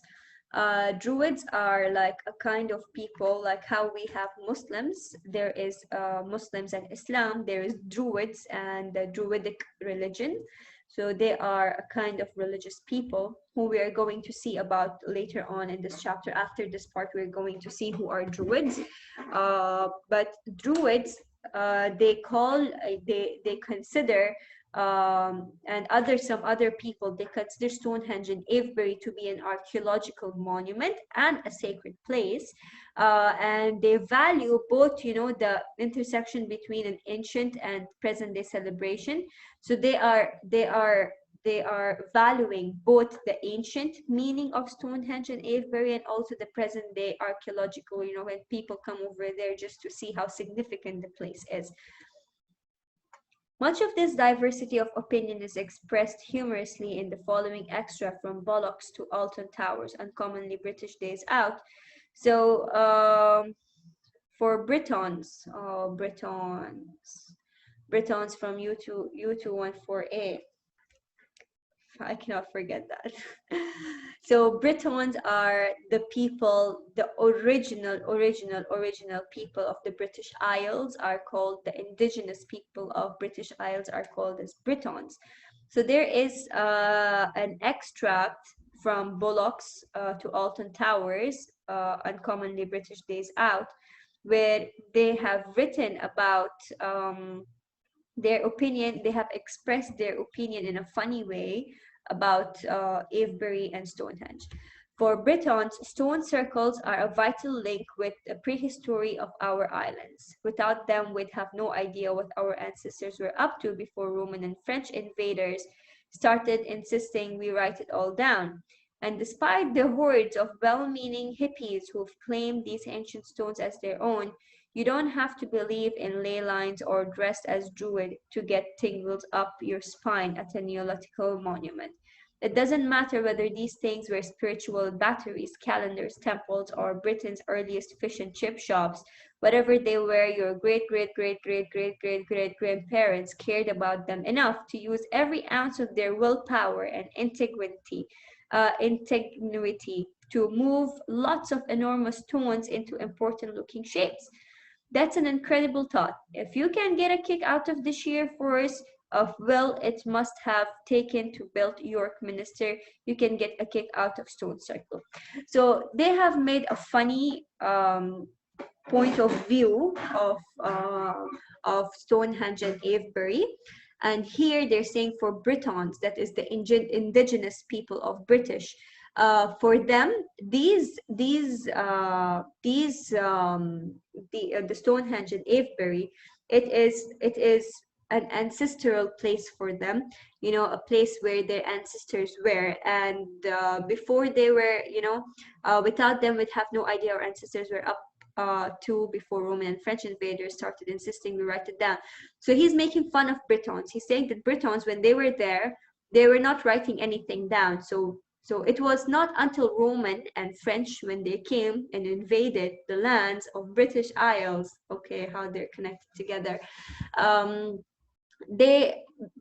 Druids are like a kind of people, like how we have Muslims. There is Muslims and Islam. There is Druids and the Druidic religion. So they are a kind of religious people who we are going to see about later on in this chapter. After this part, we're going to see who are Druids. But Druids, they consider and some other people, they consider Stonehenge in Avebury to be an archaeological monument and a sacred place, and they value both, you know, the intersection between an ancient and present day celebration. So they are valuing both the ancient meaning of Stonehenge and Avebury and also the present day archaeological, you know, when people come over there just to see how significant the place is. Much of this diversity of opinion is expressed humorously in the following extract from Bollocks to Alton Towers, Uncommonly British Days Out. So for Britons from U214A, I cannot forget that. So Britons are the people, the original people of the British Isles are called, the indigenous people of British Isles are called as Britons. So there is an extract from Bollocks to Alton Towers, Uncommonly British Days Out, where they have written about their opinion. They have expressed their opinion in a funny way about Avebury and Stonehenge. For Britons, stone circles are a vital link with the prehistory of our islands. Without them, we'd have no idea what our ancestors were up to before Roman and French invaders started insisting we write it all down. And despite the hordes of well-meaning hippies who've claimed these ancient stones as their own, you don't have to believe in ley lines or dressed as Druid to get tingles up your spine at a Neolithical monument. It doesn't matter whether these things were spiritual batteries, calendars, temples, or Britain's earliest fish and chip shops. Whatever they were, your great-great-great-great-great-great-great-grandparents cared about them enough to use every ounce of their willpower and integrity to move lots of enormous stones into important-looking shapes. That's an incredible thought. If you can get a kick out of the sheer force of will it must have taken to build York Minster, you can get a kick out of Stone Circle. So they have made a funny point of view of Stonehenge and Avebury. And here they're saying for Britons, that is the indigenous people of British, for them, the Stonehenge and Avebury, it is an ancestral place for them, you know, a place where their ancestors were, and before they were, you know, without them, we'd have no idea our ancestors were up to before Roman and French invaders started insisting we write it down. So he's making fun of Britons. He's saying that Britons, when they were there, they were not writing anything down. So it was not until Roman and French, when they came and invaded the lands of British Isles, okay, how they're connected together,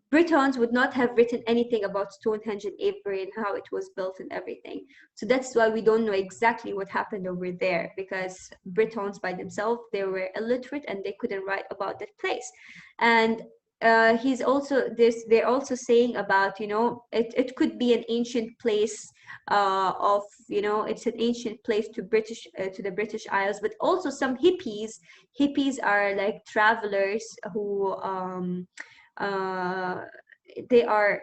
Britons would not have written anything about Stonehenge and Avebury and how it was built and everything. So that's why we don't know exactly what happened over there, because Britons by themselves, they were illiterate and they couldn't write about that place. And they're also saying about, you know, it could be an ancient place of, you know, it's an ancient place to the British Isles, but also some hippies are like travelers who they are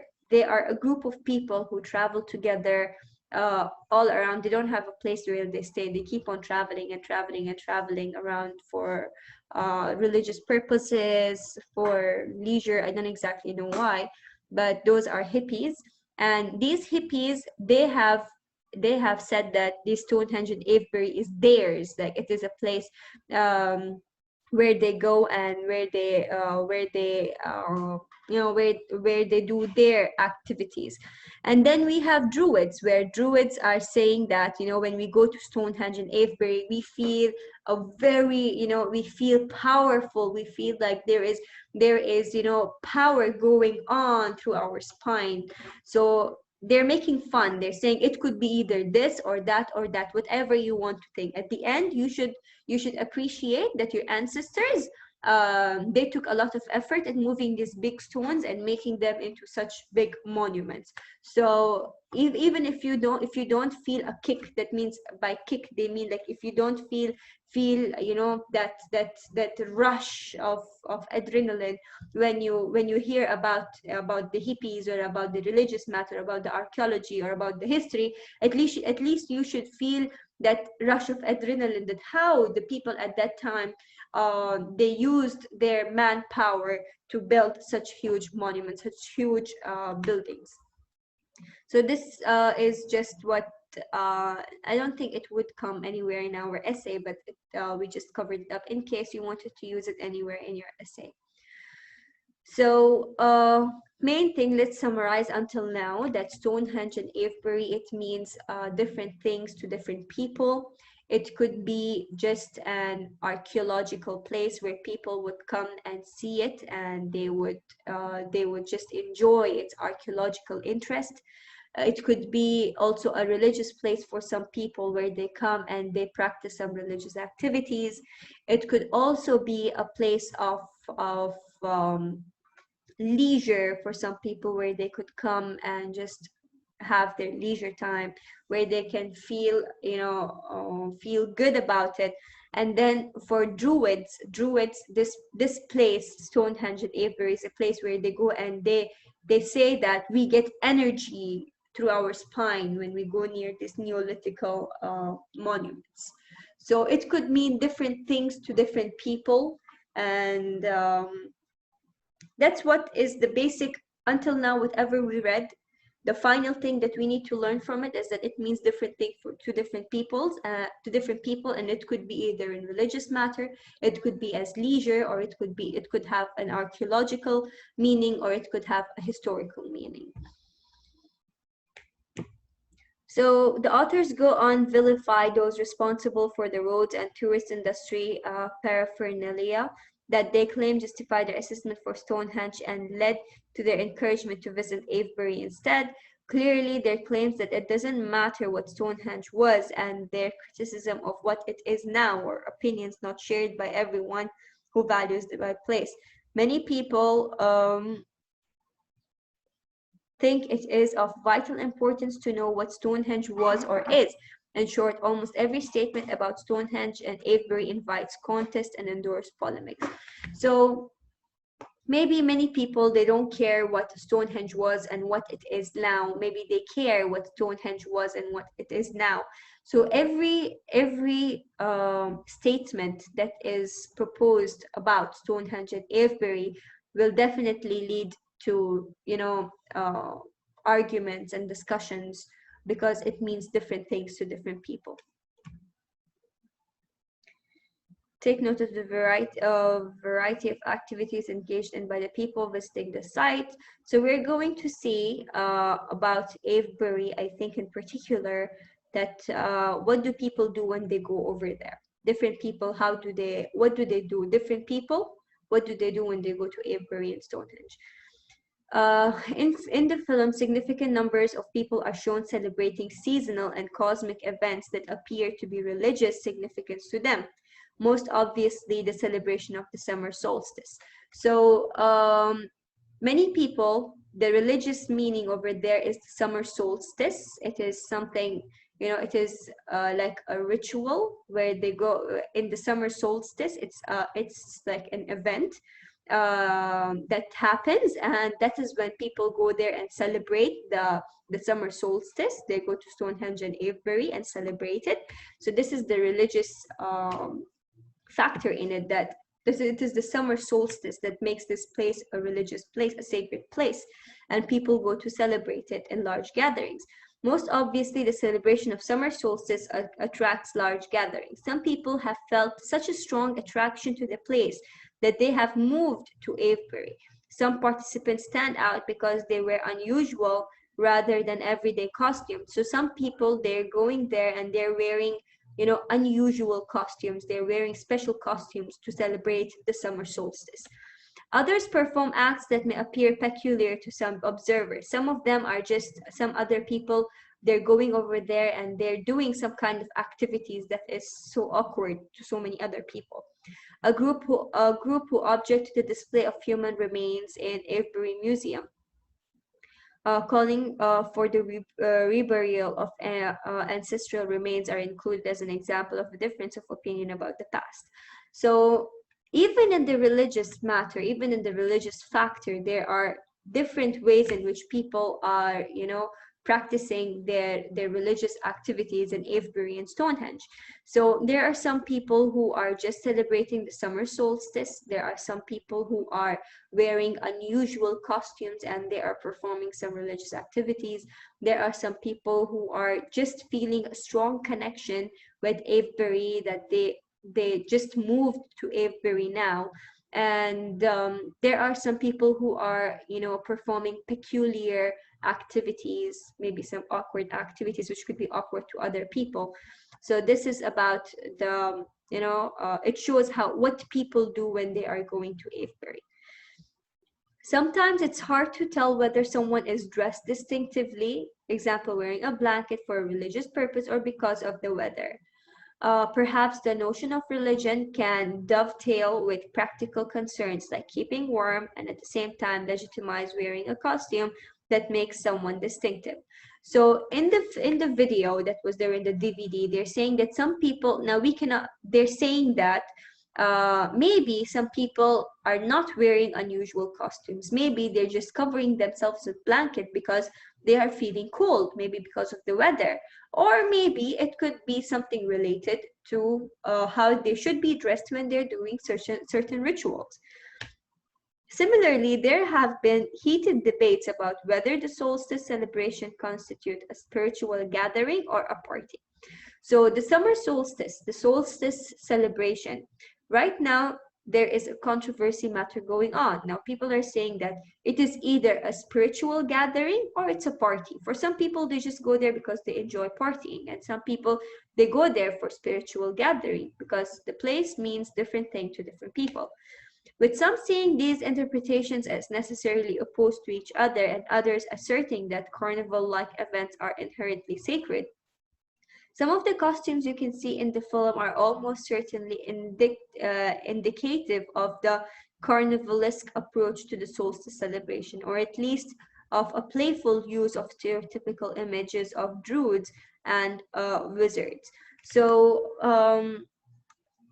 a group of people who travel together all around. They don't have a place where they stay. They keep on traveling and traveling and traveling around for religious purposes, for leisure. I don't exactly know why, but those are hippies. And these hippies, they have said that the Stonehenge and Avebury is theirs. Like it is a place where they go and where they you know, where they do their activities. And then we have Druids, where Druids are saying that, you know, when we go to Stonehenge and Avebury, we feel a very, you know, we feel powerful. We feel like there is, you know, power going on through our spine. So they're making fun. They're saying it could be either this or that, whatever you want to think. At the end, you should appreciate that your ancestors, they took a lot of effort in moving these big stones and making them into such big monuments. So even if you don't feel a kick, that means, by kick they mean like, if you don't feel that rush of adrenaline when you hear about the hippies, or about the religious matter, about the archaeology, or about the history, at least you should feel that rush of adrenaline, that how the people at that time, they used their manpower to build such huge monuments, such huge buildings. So this is just what, I don't think it would come anywhere in our essay, but we just covered it up in case you wanted to use it anywhere in your essay. So main thing, let's summarize until now, that Stonehenge and Avebury, it means different things to different people. It could be just an archaeological place where people would come and see it, and they would just enjoy its archaeological interest. It could be also a religious place for some people, where they come and they practice some religious activities. It could also be a place of leisure for some people, where they could come and just have their leisure time, where they can feel, feel good about it. And then for druids, this place, Stonehenge and Avebury, is a place where they go and they say that we get energy through our spine when we go near these Neolithical monuments. So it could mean different things to different people, and that's what is the basic until now. Whatever we read, the final thing that we need to learn from it is that it means different things to different peoples, and it could be either in religious matter, it could be as leisure, or it could have an archaeological meaning, or it could have a historical meaning. So the authors go on vilify those responsible for the roads and tourist industry paraphernalia that they claim justify their assessment for Stonehenge and led to their encouragement to visit Avebury instead. Clearly, their claims that it doesn't matter what Stonehenge was, and their criticism of what it is now, or opinions not shared by everyone who values the right place. Many people think it is of vital importance to know what Stonehenge was or is. In short, almost every statement about Stonehenge and Avebury invites contest and endures polemics. So maybe many people, they don't care what Stonehenge was and what it is now. Maybe they care what Stonehenge was and what it is now. So every statement that is proposed about Stonehenge and Avebury will definitely lead to, arguments and discussions, because it means different things to different people. Take note of the variety of activities engaged in by the people visiting the site. So we're going to see about Avebury, I think in particular, that what do people do when they go over there? Different people, what do they do? Different people, what do they do when they go to Avebury and Stonehenge? In the film, significant numbers of people are shown celebrating seasonal and cosmic events that appear to be religious significance to them. Most obviously, the celebration of the summer solstice. So many people, the religious meaning over there is the summer solstice. It is something, it is like a ritual where they go in the summer solstice. It's like an event that happens, and that is when people go there and celebrate the summer solstice. They go to Stonehenge and Avebury and celebrate it. So this is the religious factor in it, that it is the summer solstice that makes this place a religious place, a sacred place, and people go to celebrate it in large gatherings. Most obviously, the celebration of summer solstice attracts large gatherings. Some people have felt such a strong attraction to the place that they have moved to Avebury. Some participants stand out because they wear unusual rather than everyday costumes. So some people, they're going there and they're wearing, unusual costumes. They're wearing special costumes to celebrate the summer solstice. Others perform acts that may appear peculiar to some observers. Some of them are just some other people. They're going over there and they're doing some kind of activities that is so awkward to so many other people. A group who object to the display of human remains in Avebury Museum, calling for the reburial of ancestral remains, are included as an example of a difference of opinion about the past. So even in the religious matter, even in the religious factor, there are different ways in which people are, practicing their religious activities in Avebury and Stonehenge. So there are some people who are just celebrating the summer solstice. There are some people who are wearing unusual costumes and they are performing some religious activities. There are some people who are just feeling a strong connection with Avebury, that they just moved to Avebury now. And there are some people who are, performing peculiar activities, maybe some awkward activities, which could be awkward to other people. So this is about the, it shows what people do when they are going to Avebury. Sometimes it's hard to tell whether someone is dressed distinctively, example, wearing a blanket for a religious purpose or because of the weather. Perhaps the notion of religion can dovetail with practical concerns like keeping warm and at the same time legitimize wearing a costume that makes someone distinctive. So in the video that was there in the DVD, they're saying that some people, now we cannot, they're saying that maybe some people are not wearing unusual costumes. Maybe they're just covering themselves with blanket because they are feeling cold, maybe because of the weather. Or maybe it could be something related to how they should be dressed when they're doing certain rituals. Similarly, there have been heated debates about whether the solstice celebration constitute a spiritual gathering or a party. So the summer solstice, the solstice celebration, right now there is a controversy matter going on. Now people are saying that it is either a spiritual gathering or it's a party. For some people, they just go there because they enjoy partying, and some people, they go there for spiritual gathering because the place means different thing to different people. With some seeing these interpretations as necessarily opposed to each other and others asserting that carnival-like events are inherently sacred. Some of the costumes you can see in the film are almost certainly indicative of the carnivalesque approach to the solstice celebration, or at least of a playful use of stereotypical images of druids and wizards. So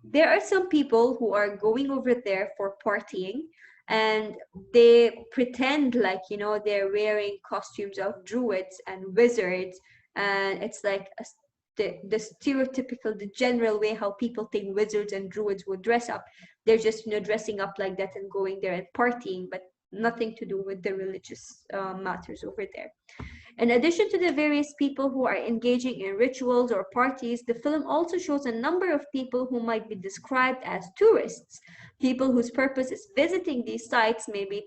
there are some people who are going over there for partying, and they pretend like, they're wearing costumes of druids and wizards, and it's like the stereotypical, the general way how people think wizards and druids would dress up. They're just, dressing up like that and going there and partying, but nothing to do with the religious matters over there. In addition to the various people who are engaging in rituals or parties, the film also shows a number of people who might be described as tourists, people whose purpose is visiting these sites, maybe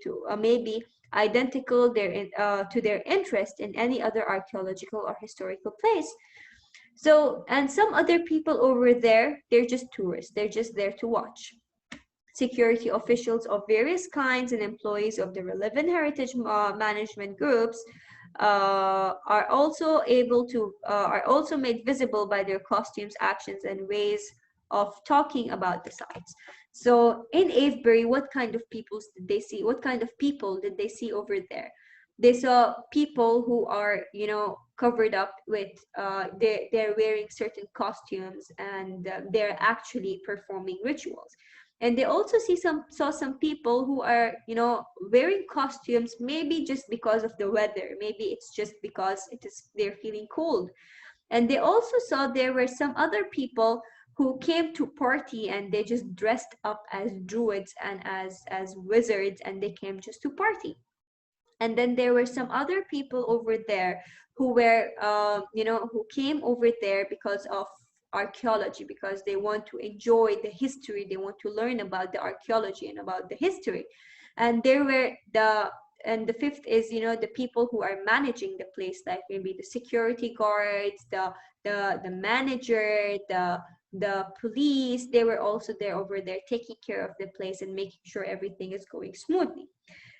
identical to their interest in any other archaeological or historical place. So, and some other people over there, they're just tourists. They're just there to watch. Security officials of various kinds and employees of the relevant heritage management groups are also made visible by their costumes, actions, and ways of talking about the sites. So in Avebury, what kind of people did they see? What kind of people did they see over there? They saw people who are, covered up with, they're wearing certain costumes, and they're actually performing rituals. And they also saw some people who are, wearing costumes, maybe just because of the weather. Maybe it's just because they're feeling cold. And they also saw there were some other people who came to party, and they just dressed up as druids and as wizards, and they came just to party. And then there were some other people over there who were, who came over there because of archaeology, because they want to enjoy the history, they want to learn about the archaeology and about the history. And the fifth is, the people who are managing the place, like maybe the security guards, the manager, the police, they were also there over there taking care of the place and making sure everything is going smoothly.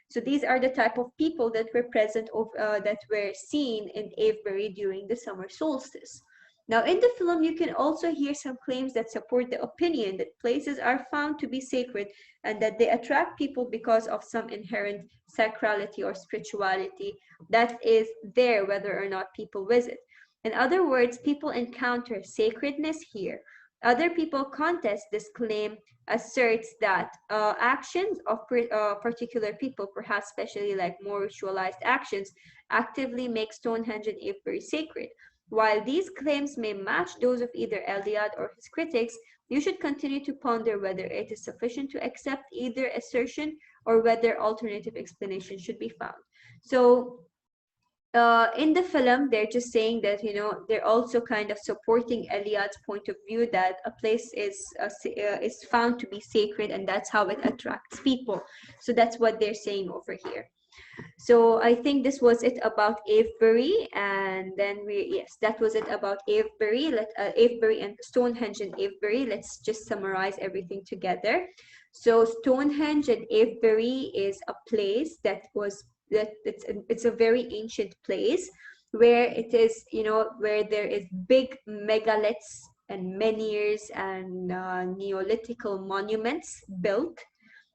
So these are the type of people that were present that were seen in Avebury during the summer solstice. Now, in the film, you can also hear some claims that support the opinion that places are found to be sacred and that they attract people because of some inherent sacrality or spirituality that is there, whether or not people visit. In other words, people encounter sacredness here. Other people contest this claim, asserts that actions of particular people, perhaps especially like more ritualized actions, actively make Stonehenge and Avebury sacred. While these claims may match those of either Eliade or his critics, you should continue to ponder whether it is sufficient to accept either assertion or whether alternative explanation should be found. So in the film, they're just saying that, you know, they're also kind of supporting Eliade's point of view that a place is found to be sacred, and that's how it attracts people. So that's what they're saying over here. So I think this was it about Avebury, and then yes, that was it about Avebury. Avebury and Stonehenge and Avebury. Let's just summarize everything together. So Stonehenge and Avebury is a place it's a very ancient place where it is, you know, where there is big megaliths and menhirs and Neolithical monuments built.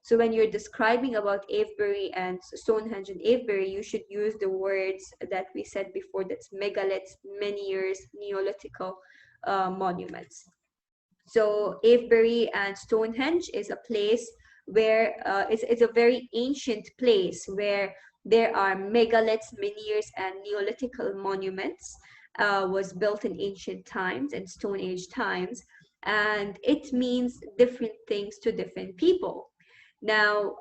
So when you're describing about Avebury and Stonehenge and Avebury, you should use the words that we said before, that's megaliths, menhirs, Neolithical monuments. So Avebury and Stonehenge is a place where it's a very ancient place where there are megaliths, menhirs, and Neolithical monuments. Was built in ancient times and Stone Age times, and it means different things to different people. Now,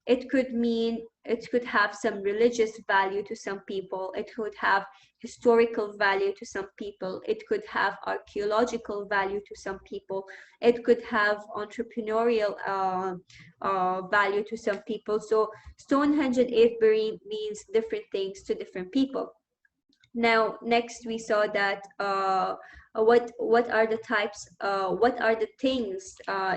it could have some religious value to some people. It could have historical value to some people. It could have archaeological value to some people. It could have entrepreneurial value to some people. So Stonehenge and Avebury means different things to different people. Now, next we saw that what are the types, what are the things,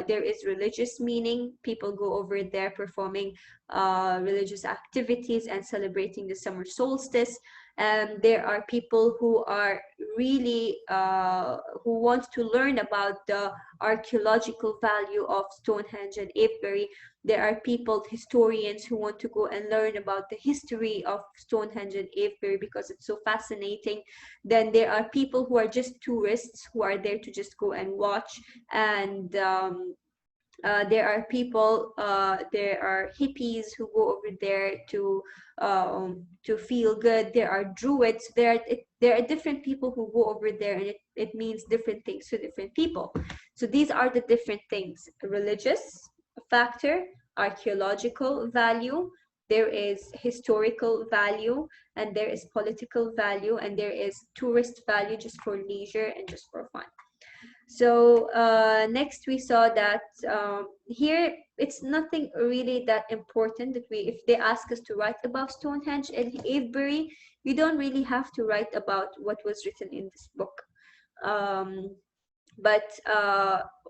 there is religious meaning. People go over there performing religious activities and celebrating the summer solstice. And there are people who are really, who want to learn about the archaeological value of Stonehenge and Avebury. There are people, historians, who want to go and learn about the history of Stonehenge and Avebury because it's so fascinating. Then there are people who are just tourists who are there to just go and watch. And there are people, there are hippies who go over there to feel good. There are druids. There are different people who go over there, and it means different things to different people. So these are the different things: religious factor, archaeological value, there is historical value, and there is political value, and there is tourist value just for leisure and just for fun. So next we saw that here it's nothing really that important that if they ask us to write about Stonehenge and Avebury, we don't really have to write about what was written in this book. But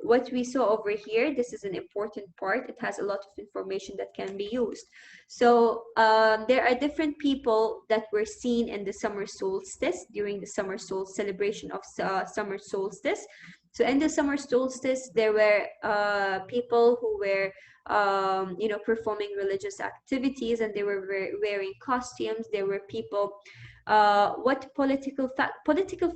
what we saw over here, this is an important part. It has a lot of information that can be used. So there are different people that were seen in the summer solstice, during the summer solstice celebration of summer solstice. So in the summer solstice, there were people who were, you know, performing religious activities, and they were wearing costumes. There were people. What political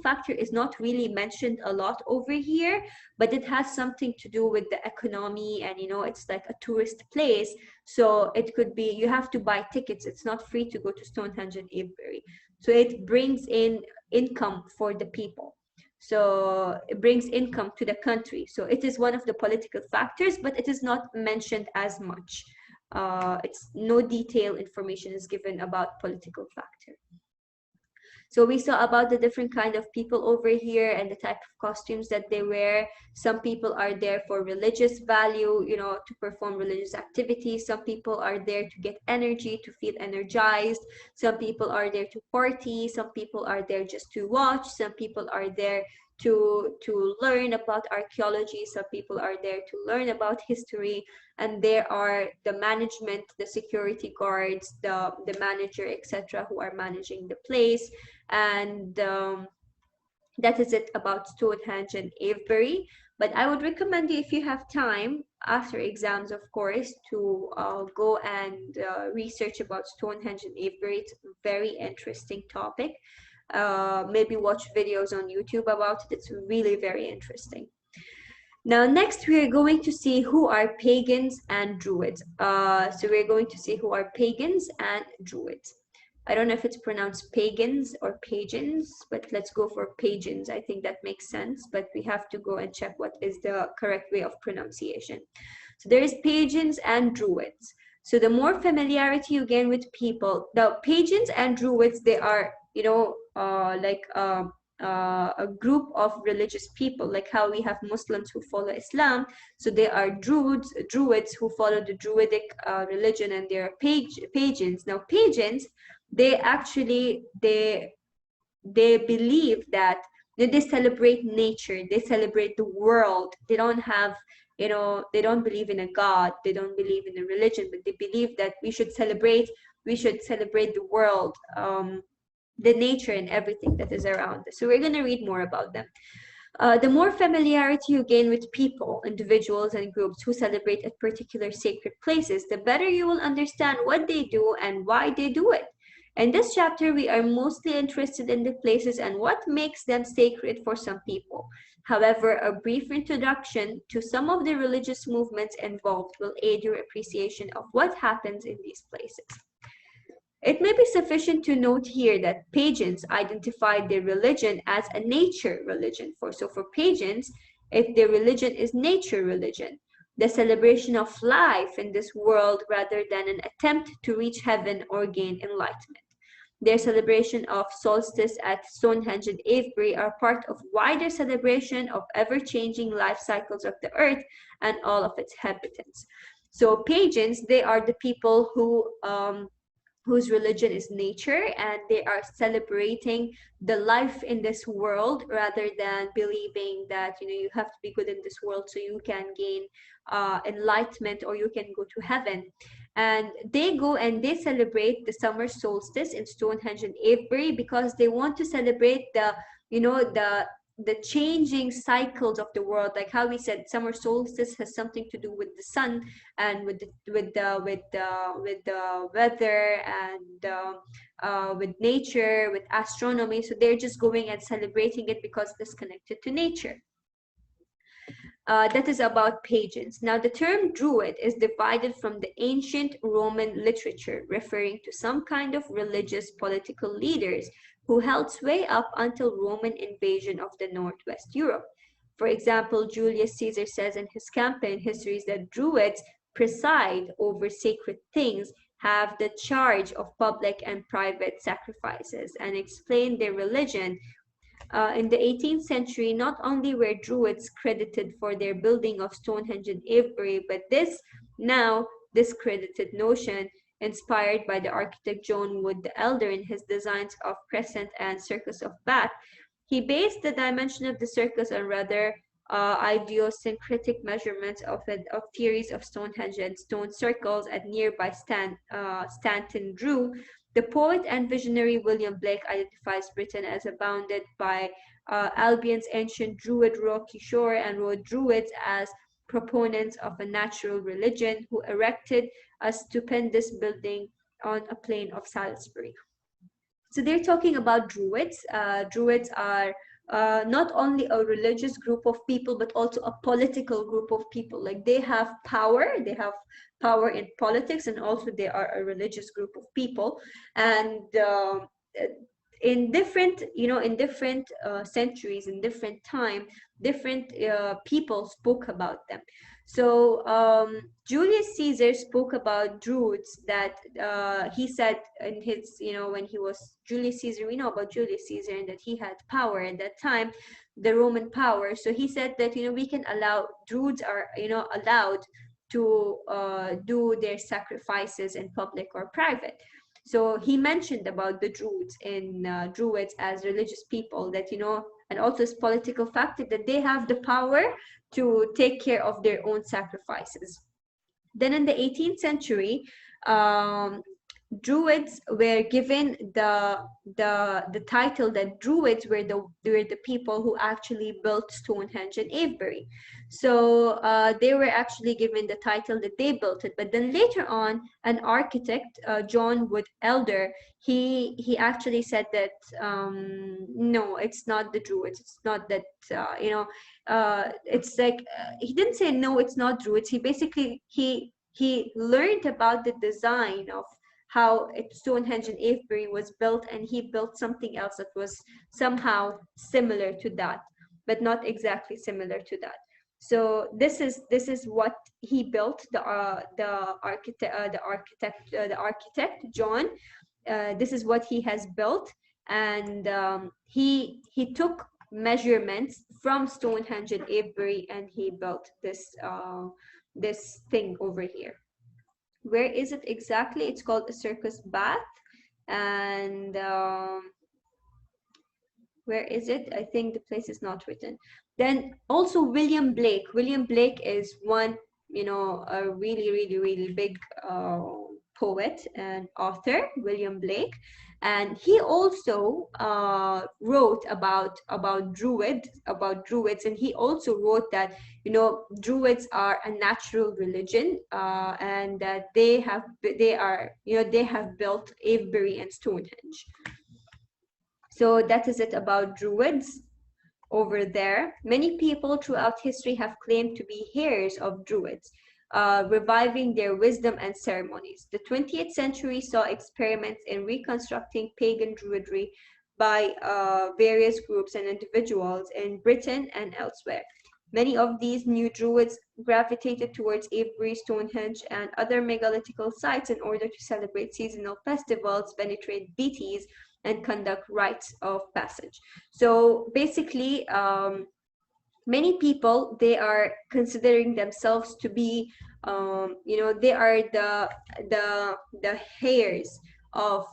factor is not really mentioned a lot over here, but it has something to do with the economy, and you know, it's like a tourist place. So it could be you have to buy tickets. It's not free to go to Stonehenge and Avebury. So it brings in income for the people. So it brings income to the country. So it is one of the political factors, but it is not mentioned as much. It's no detailed information is given about political factor. So we saw about the different kind of people over here and the type of costumes that they wear. Some people are there for religious value, you know, to perform religious activities. Some people are there to get energy, to feel energized. Some people are there to party. Some people are there just to watch. Some people are there to learn about archaeology. Some people are there to learn about history, and there are the management, the security guards, the manager, etc., who are managing the place. And that is it about Stonehenge and Avebury. But I would recommend you, if you have time after exams, of course, to go and research about Stonehenge and Avebury. It's a very interesting topic. Maybe watch videos on YouTube about it. It's really very interesting. Now, next we are going to see who are pagans and druids. So we're going to see who are pagans and druids. I don't know if it's pronounced pagans or pagans, but let's go for pagans. I think that makes sense, but we have to go and check what is the correct way of pronunciation. So there is pagans and druids. So the more familiarity you gain with people, the pagans and druids, they are, a group of religious people, like how we have Muslims who follow Islam. So they are druids who follow the Druidic religion, and they are pagans. Now, pagans, they actually they believe that they celebrate nature, they celebrate the world. They don't have, they don't believe in a god, they don't believe in a religion, but they believe that we should celebrate the world, the nature and everything that is around us. So we're going to read more about them. The more familiarity you gain with people, individuals, and groups who celebrate at particular sacred places, the better you will understand what they do and why they do it. In this chapter, we are mostly interested in the places and what makes them sacred for some people. However, a brief introduction to some of the religious movements involved will aid your appreciation of what happens in these places. It may be sufficient to note here that pagans identified their religion as a nature religion. So for pagans, if their religion is nature religion, the celebration of life in this world rather than an attempt to reach heaven or gain enlightenment. Their celebration of solstice at Stonehenge and Avebury are part of wider celebration of ever-changing life cycles of the earth and all of its inhabitants. So pagans, they are the people whose religion is nature, and they are celebrating the life in this world rather than believing that you have to be good in this world so you can gain enlightenment or you can go to heaven. And they go and they celebrate the summer solstice in Stonehenge and Avebury because they want to celebrate the changing cycles of the world. Like how we said, summer solstice has something to do with the sun and with the weather and with nature, with astronomy. So they're just going and celebrating it because it's connected to nature. That is about pagans. Now, the term druid is divided from the ancient Roman literature, referring to some kind of religious political leaders who held sway up until Roman invasion of the Northwest Europe. For example, Julius Caesar says in his campaign histories that druids preside over sacred things, have the charge of public and private sacrifices, and explain their religion. In the 18th century, not only were Druids credited for their building of Stonehenge and Avebury, but this now discredited notion, inspired by the architect John Wood the Elder in his designs of Crescent and Circus of Bath. He based the dimension of the circus on rather idiosyncratic measurements of theories of Stonehenge and stone circles at nearby Stanton Drew. The poet and visionary William Blake identifies Britain as bounded by Albion's ancient Druid rocky shore and wrote Druids as proponents of a natural religion who erected a stupendous building on a plain of Salisbury. So they're talking about Druids. Druids are not only a religious group of people, but also a political group of people. Like they have power in politics, and also they are a religious group of people. And in different centuries, in different time, different people spoke about them. So Julius Caesar spoke about Druids that he said in his, when he was Julius Caesar, we know about Julius Caesar and that he had power at that time, the Roman power. So he said that, we can allow, Druids are, allowed to do their sacrifices in public or private. So he mentioned about the Druids as religious people that, and also its political factor that they have the power to take care of their own sacrifices. Then in the 18th century, um, Druids were given the title that Druids were the people who actually built Stonehenge and Avebury. So they were actually given the title that they built it. But then later on, an architect, John Wood Elder, he actually said that no, it's not the Druids. It's not that it's like he didn't say no, it's not Druids. He basically he learned about the design of how Stonehenge in Avebury was built, and he built something else that was somehow similar to that, but not exactly similar to that. So this is what he built. The architect John. This is what he has built, and he took measurements from Stonehenge and Avebury, and he built this thing over here. Where is it exactly? It's called a circus bath. And where is it? I think the place is not written. Then also William Blake. William Blake is one, a really, really, really big poet and author, William Blake. And he also wrote about druids, and he also wrote that druids are a natural religion, and that they have built Avebury and Stonehenge. So that is it about druids over there. Many people throughout history have claimed to be heirs of druids, reviving their wisdom and ceremonies. The 20th century saw experiments in reconstructing pagan druidry by various groups and individuals in Britain and elsewhere. Many of these new druids gravitated towards Avebury, Stonehenge, and other megalithal sites in order to celebrate seasonal festivals, venerate deities, and conduct rites of passage. So basically, many people, they are considering themselves to be, they are the heirs of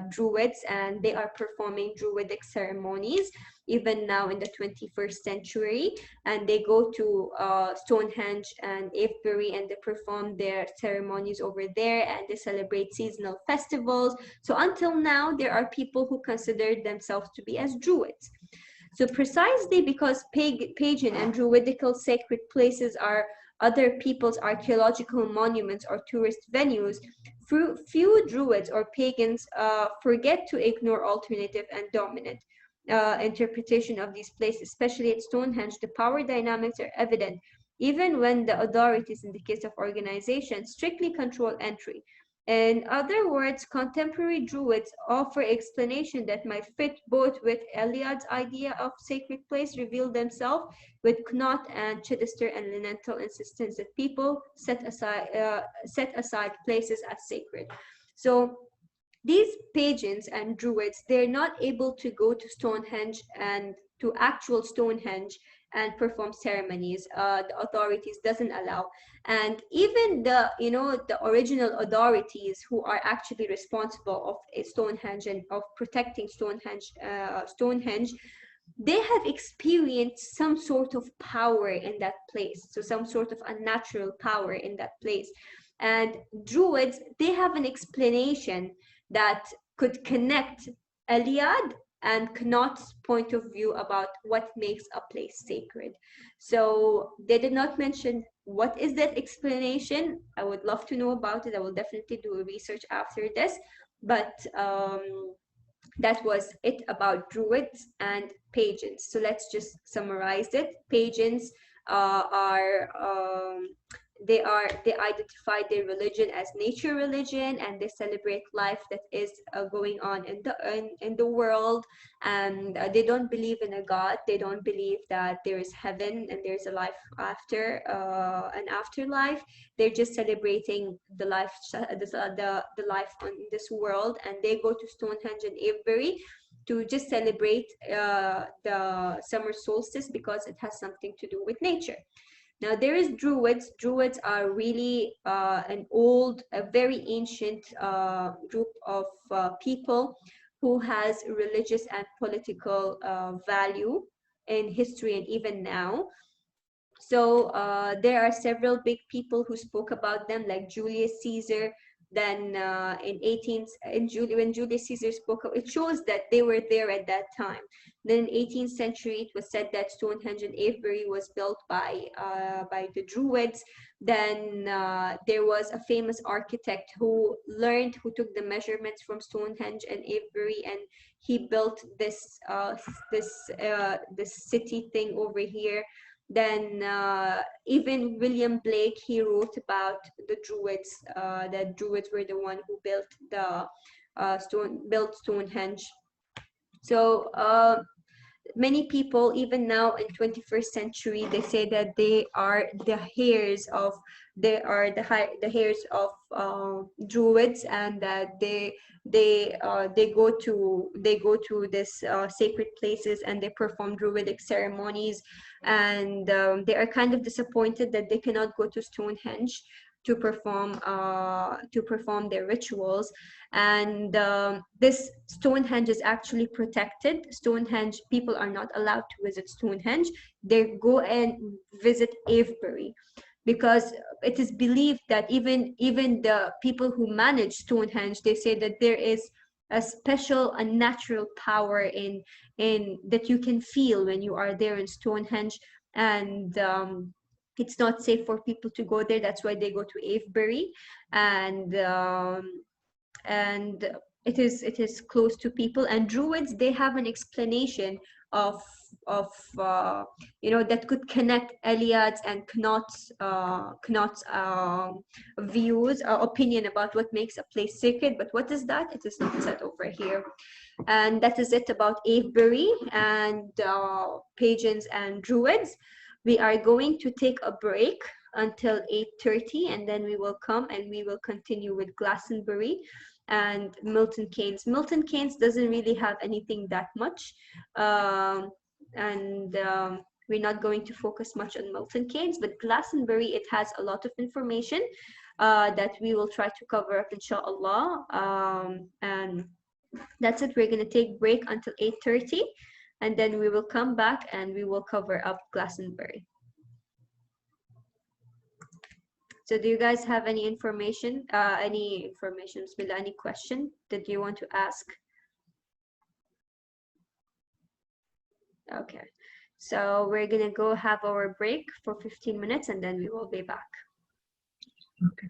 druids, and they are performing druidic ceremonies even now in the 21st century, and they go to Stonehenge and Avebury, and they perform their ceremonies over there, and they celebrate seasonal festivals. So until now, there are people who consider themselves to be as druids. So precisely because pagan and druidical sacred places are other people's archaeological monuments or tourist venues, few druids or pagans forget to ignore alternative and dominant interpretation of these places. Especially at Stonehenge, the power dynamics are evident, even when the authorities, in the case of organization, strictly control entry. In other words, contemporary druids offer explanation that might fit both with Eliad's idea of sacred place, reveal themselves with Knott and Chidester and Linenthal insistence that people set aside places as sacred. So these pagans and druids, they're not able to go to Stonehenge and to actual Stonehenge and perform ceremonies. The authorities doesn't allow. And even the original authorities who are actually responsible of Stonehenge and of protecting Stonehenge, they have experienced some sort of power in that place. So some sort of unnatural power in that place. And druids, they have an explanation that could connect Eliad and Knott's point of view about what makes a place sacred. So they did not mention what is that explanation. I would love to know about it. I will definitely do a research after this. But that was it about druids and pagans. So let's just summarize it. Pagans they identify their religion as nature religion, and they celebrate life that is going on in the world, and they don't believe in a god. They don't believe that there is heaven and there's a life after an afterlife. They're just celebrating the life the life on this world, and they go to Stonehenge and Avebury to just celebrate the summer solstice because it has something to do with nature. Now there is druids. Druids are really a very ancient group of people who has religious and political value in history and even now. So there are several big people who spoke about them, like Julius Caesar. Then when Julius Caesar spoke, it shows that they were there at that time. Then in 18th century, it was said that Stonehenge in Avebury was built by the Druids. Then there was a famous architect who took the measurements from Stonehenge and Avebury, and he built this city thing over here. Then even William Blake, he wrote about the Druids. That Druids were the one who built Stonehenge. So many people, even now in 21st century, they say that they are the heirs of Druids, and that they go to this sacred places and they perform Druidic ceremonies, and they are kind of disappointed that they cannot go to Stonehenge to perform their rituals. And this Stonehenge is actually protected. Stonehenge, people are not allowed to visit Stonehenge. They go and visit Avebury, because it is believed that even the people who manage Stonehenge, they say that there is a special, unnatural power in that you can feel when you are there in Stonehenge. And it's not safe for people to go there. That's why they go to Avebury. And it is close to people. And Druids, they have an explanation of that could connect Eliad's and Knot's views or opinion about what makes a place sacred. But what is that? It is not said over here. And that is it about Avebury and Pagans and Druids. We are going to take a break until 8:30, and then we will come and we will continue with Glastonbury and Milton Keynes. Milton Keynes doesn't really have anything that much, and we're not going to focus much on Milton Keynes, but Glastonbury, it has a lot of information that we will try to cover up, inshallah. And that's it. We're going to take break until 8:30, and then we will come back and we will cover up Glastonbury. So do you guys have any information, Bismillah, any question that you want to ask? Okay, so we're gonna go have our break for 15 minutes and then we will be back. Okay.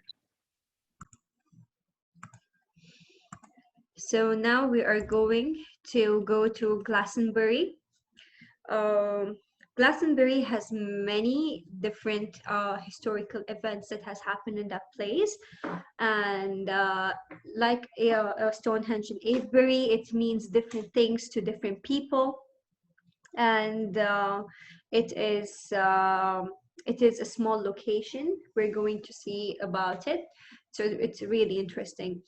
So now we are going to go to Glastonbury. Glastonbury has many different historical events that has happened in that place, and like Stonehenge and Avebury, it means different things to different people, and it is a small location. We're going to see about it, so it's really interesting.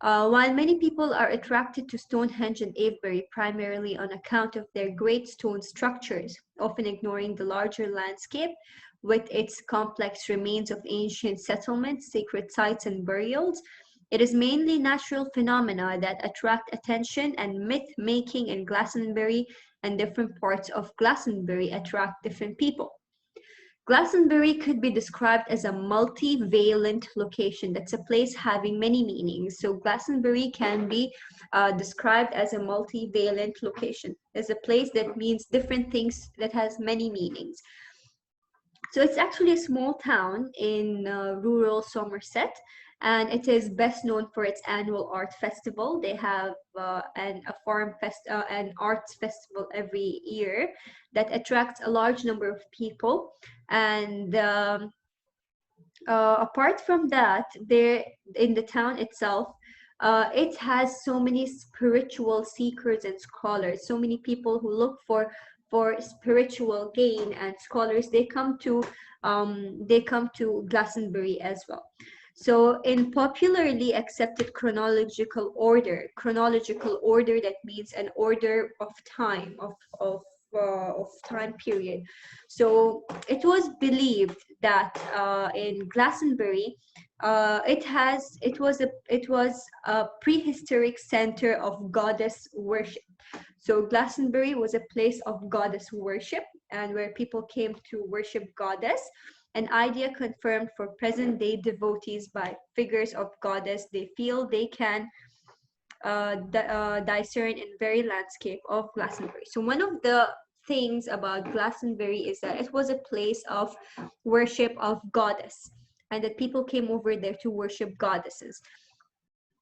While many people are attracted to Stonehenge and Avebury primarily on account of their great stone structures, often ignoring the larger landscape with its complex remains of ancient settlements, sacred sites, and burials, it is mainly natural phenomena that attract attention, and myth-making in Glastonbury and different parts of Glastonbury attract different people. Glastonbury could be described as a multivalent location. That's a place having many meanings. So Glastonbury can be described as a multivalent location, as a place that means different things, that has many meanings. So it's actually a small town in rural Somerset, and it is best known for its annual art festival. They have an arts festival every year that attracts a large number of people. And apart from that, there in the town itself, it has so many spiritual seekers and scholars, so many people who look for spiritual gain and scholars. They come to Glastonbury as well. So in popularly accepted chronological order, that means an order of time, of time period. So it was believed that in Glastonbury, It was a prehistoric center of goddess worship. So Glastonbury was a place of goddess worship and where people came to worship goddess. An idea confirmed for present day devotees by figures of goddess they feel they can discern in very landscape of Glastonbury. So one of the things about Glastonbury is that it was a place of worship of goddess and that people came over there to worship goddesses.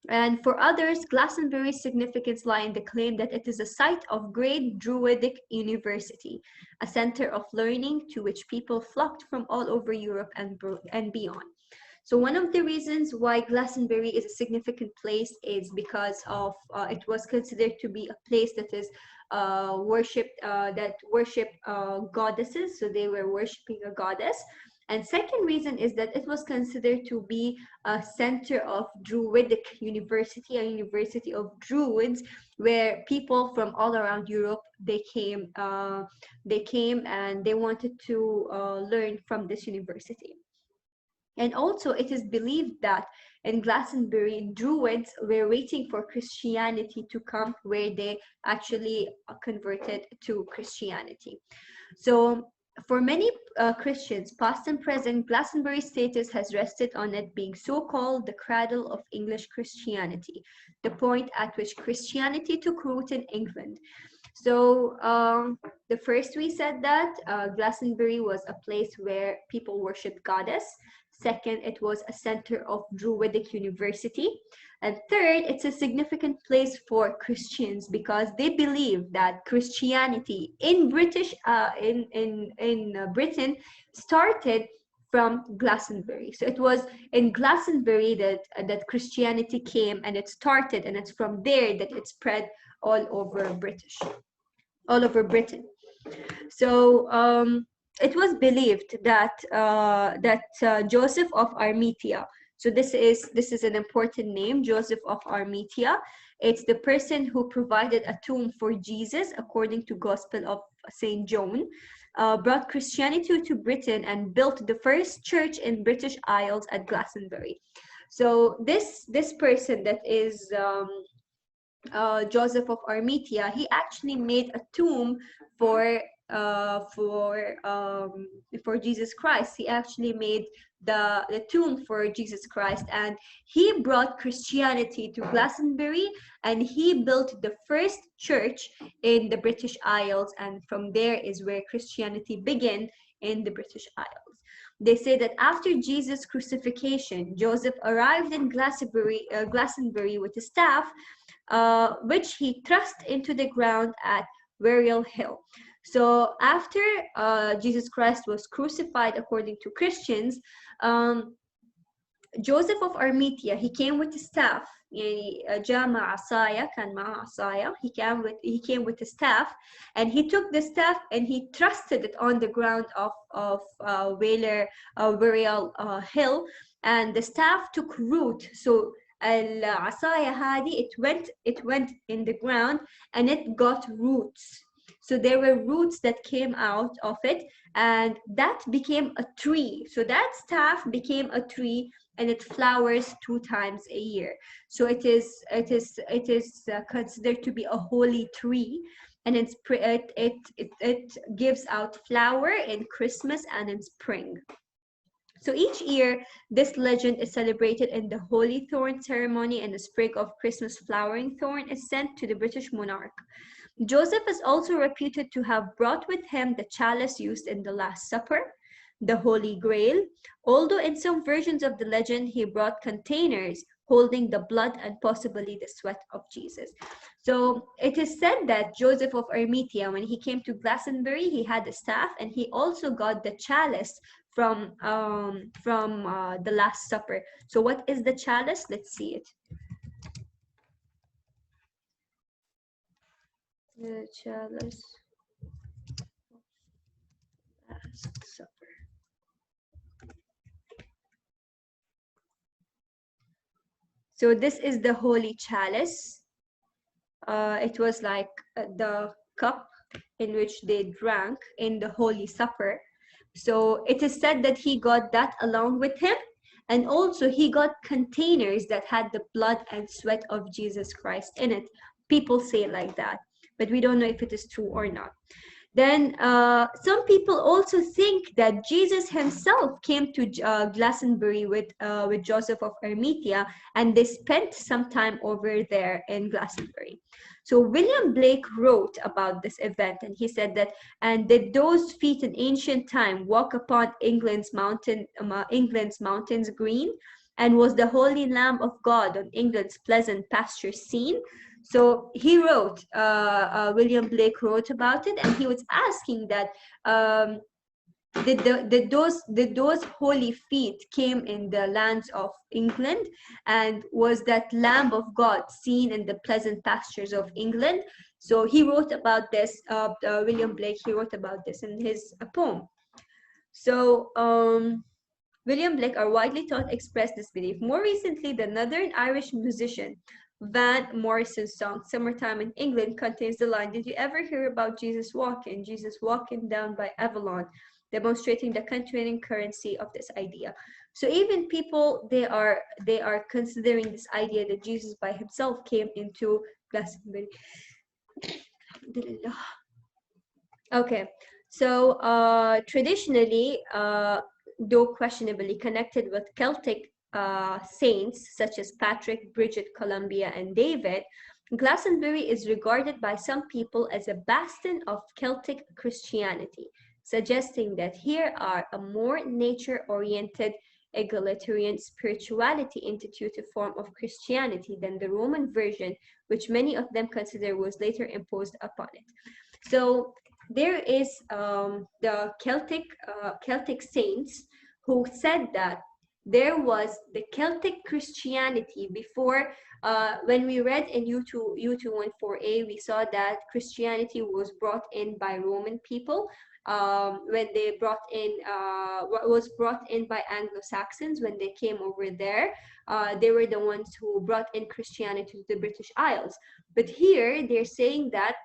And for others, Glastonbury's significance lie in the claim that it is a site of great Druidic university, a center of learning to which people flocked from all over Europe and beyond. So one of the reasons why Glastonbury is a significant place is because of it was considered to be a place that is worship goddesses. So they were worshiping a goddess. And second reason is that it was considered to be a center of Druidic university, a university of Druids, where people from all around Europe they came and they wanted to learn from this university. And also, it is believed that in Glastonbury, Druids were waiting for Christianity to come, where they actually converted to Christianity. So, for many Christians, past and present, Glastonbury's status has rested on it being so-called the cradle of English Christianity, the point at which Christianity took root in England. So the first we said that Glastonbury was a place where people worshipped goddess. Second, it was a center of Druidic university. And third, it's a significant place for Christians because they believe that Christianity in Britain started from Glastonbury. So it was in Glastonbury that Christianity came and it started, and it's from there that it spread all over Britain. So it was believed that Joseph of Arimathea. So this is an important name, Joseph of Arimathea. It's the person who provided a tomb for Jesus, according to Gospel of Saint John. Brought Christianity to Britain and built the first church in British Isles at Glastonbury. So this person that is Joseph of Arimathea, he actually made a tomb for Jesus Christ. He actually made the tomb for Jesus Christ, and he brought Christianity to Glastonbury, and he built the first church in the British Isles, and from there is where Christianity began in the British Isles. They say that after Jesus' crucifixion, Joseph arrived in Glastonbury with a staff, which he thrust into the ground at Burial Hill. So after Jesus Christ was crucified, according to Christians, Joseph of Arimathea, he came with his staff. جاء مع عصايا كان معه عصايا. He came with the staff, and he took the staff and he thrusted it on the ground of Burial Hill, and the staff took root. So العصاية هذه it went in the ground and it got roots. So there were roots that came out of it, and that became a tree. So that staff became a tree, and it flowers 2 times a year. So it is considered to be a holy tree, and it gives out flower in Christmas and in spring. So each year, this legend is celebrated in the Holy Thorn ceremony, and the sprig of Christmas flowering thorn is sent to the British monarch. Joseph is also reputed to have brought with him the chalice used in the Last Supper, the Holy Grail, although in some versions of the legend, he brought containers holding the blood and possibly the sweat of Jesus. So it is said that Joseph of Arimathea, when he came to Glastonbury, he had a staff, and he also got the chalice from the Last Supper. So what is the chalice? Let's see it. The chalice, Last Supper. So this is the holy chalice. It was like the cup in which they drank in the Holy Supper. So it is said that he got that along with him, And also he got containers that had the blood and sweat of Jesus Christ in it. People say like that, but we don't know if it is true or not. Then some people also think that Jesus himself came to Glastonbury with Joseph of Arimathea, and they spent some time over there in Glastonbury. So William Blake wrote about this event, and he said that, and did those feet in ancient time walk upon England's mountains green, and was the holy Lamb of God on England's pleasant pasture seen? So he wrote, William Blake wrote about it, and he was asking that, did those holy feet came in the lands of England, and was that Lamb of God seen in the pleasant pastures of England? So he wrote about this, William Blake, he wrote about this in his poem. So William Blake, are widely thought, expressed this belief. More recently, the Northern Irish musician Van Morrison's song "Summertime in England" contains the line, "Did you ever hear about Jesus walking down by Avalon," demonstrating the continuing currency of this idea. So even people, they are considering this idea that Jesus by himself came into Glastonbury. Okay, so traditionally, though questionably connected with Celtic saints such as Patrick, Bridget, Columbia, and David, Glastonbury is regarded by some people as a bastion of Celtic Christianity, suggesting that here are a more nature-oriented, egalitarian spirituality instituted form of Christianity than the Roman version, which many of them consider was later imposed upon it. So there is the Celtic saints who said that there was the Celtic Christianity before. When we read in U214a, we saw that Christianity was brought in by Roman people. When they brought in, was brought in by Anglo-Saxons when they came over there. They were the ones who brought in Christianity to the British Isles. But here they're saying that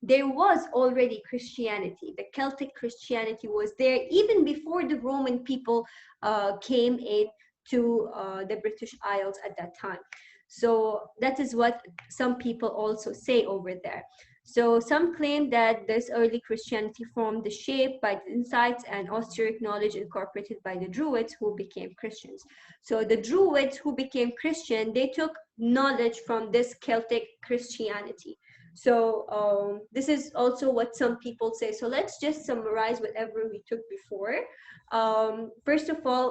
there was already Christianity. The Celtic Christianity was there even before the Roman people came in to the British Isles at that time. So that is what some people also say over there. So some claim that this early Christianity formed the shape by the insights and austere knowledge incorporated by the Druids who became Christians. So the Druids who became Christian, they took knowledge from this Celtic Christianity. So this is also what some people say. So let's just summarize whatever we took before. First of all,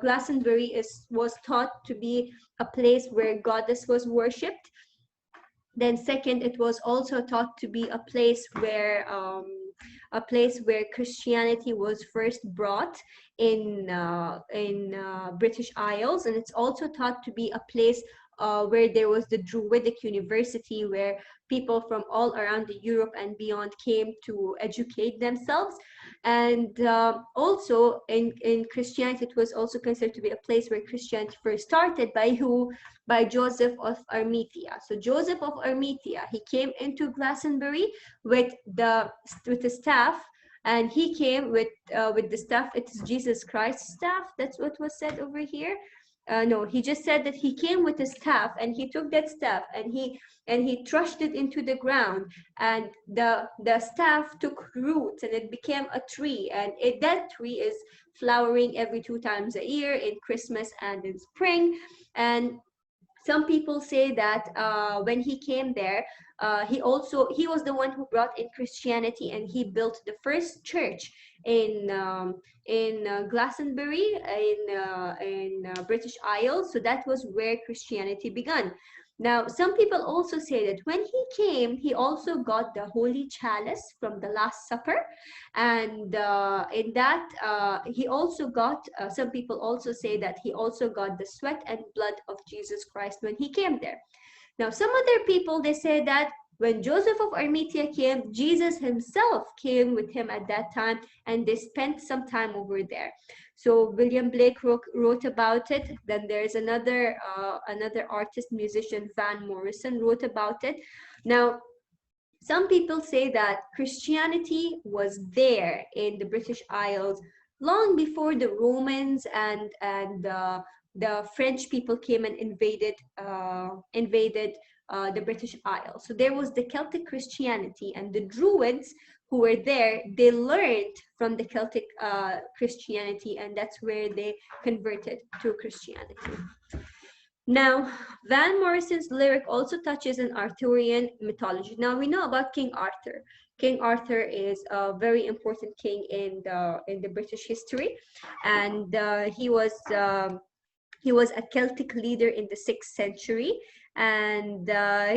Glastonbury was thought to be a place where goddess was worshipped. Then second, it was also thought to be a place where Christianity was first brought in British Isles, and it's also thought to be a place where there was the Druidic University, where people from all around the Europe and beyond came to educate themselves. And also in Christianity, it was also considered to be a place where Christianity first started. By who? By Joseph of Arimathea. So Joseph of Arimathea, he came into Glastonbury with the staff, and he came with the staff. It is Jesus Christ's staff. That's what was said over here. No, he just said that he came with a staff, and he took that staff and he thrust it into the ground, and the staff took roots and it became a tree, and that tree is flowering every 2 times a year, in Christmas and in spring. And some people say that when he came there, he was the one who brought in Christianity, and he built the first church in Glastonbury in British Isles. So that was where Christianity began. Now, some people also say that when he came, he also got the Holy Chalice from the Last Supper. And in that, he also got, some people also say that he also got the sweat and blood of Jesus Christ when he came there. Now, some other people, they say that when Joseph of Arimathea came, Jesus himself came with him at that time, and they spent some time over there. So William Blake wrote about it. Then there's another artist, musician, Van Morrison, wrote about it. Now, some people say that Christianity was there in the British Isles long before the Romans and the French people came and invaded the British Isle. So there was the Celtic Christianity, and the Druids who were there, they learned from the Celtic Christianity, and that's where they converted to Christianity. Now, Van Morrison's lyric also touches on Arthurian mythology. Now, we know about King Arthur. King Arthur is a very important king in the British history, and he was a Celtic leader in the 6th century, and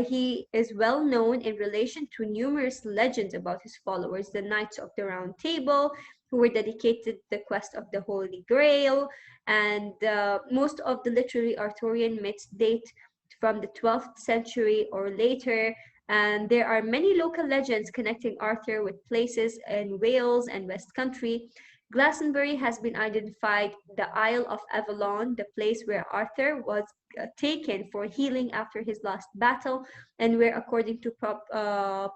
he is well known in relation to numerous legends about his followers, the Knights of the Round Table, who were dedicated to the quest of the Holy Grail. And most of the literary Arthurian myths date from the 12th century or later. And there are many local legends connecting Arthur with places in Wales and West Country. Glastonbury has been identified the Isle of Avalon, the place where Arthur was taken for healing after his last battle, and where, according to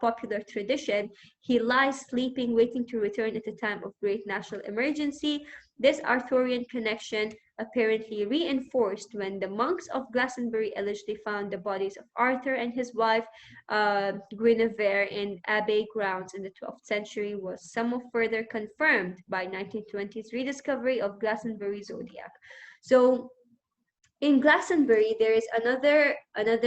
popular tradition, he lies sleeping, waiting to return at a time of great national emergency. This Arthurian connection apparently reinforced when the monks of Glastonbury allegedly found the bodies of Arthur and his wife Guinevere in abbey grounds in the 12th century, was somewhat further confirmed by 1920s rediscovery of Glastonbury zodiac. So in Glastonbury, there is another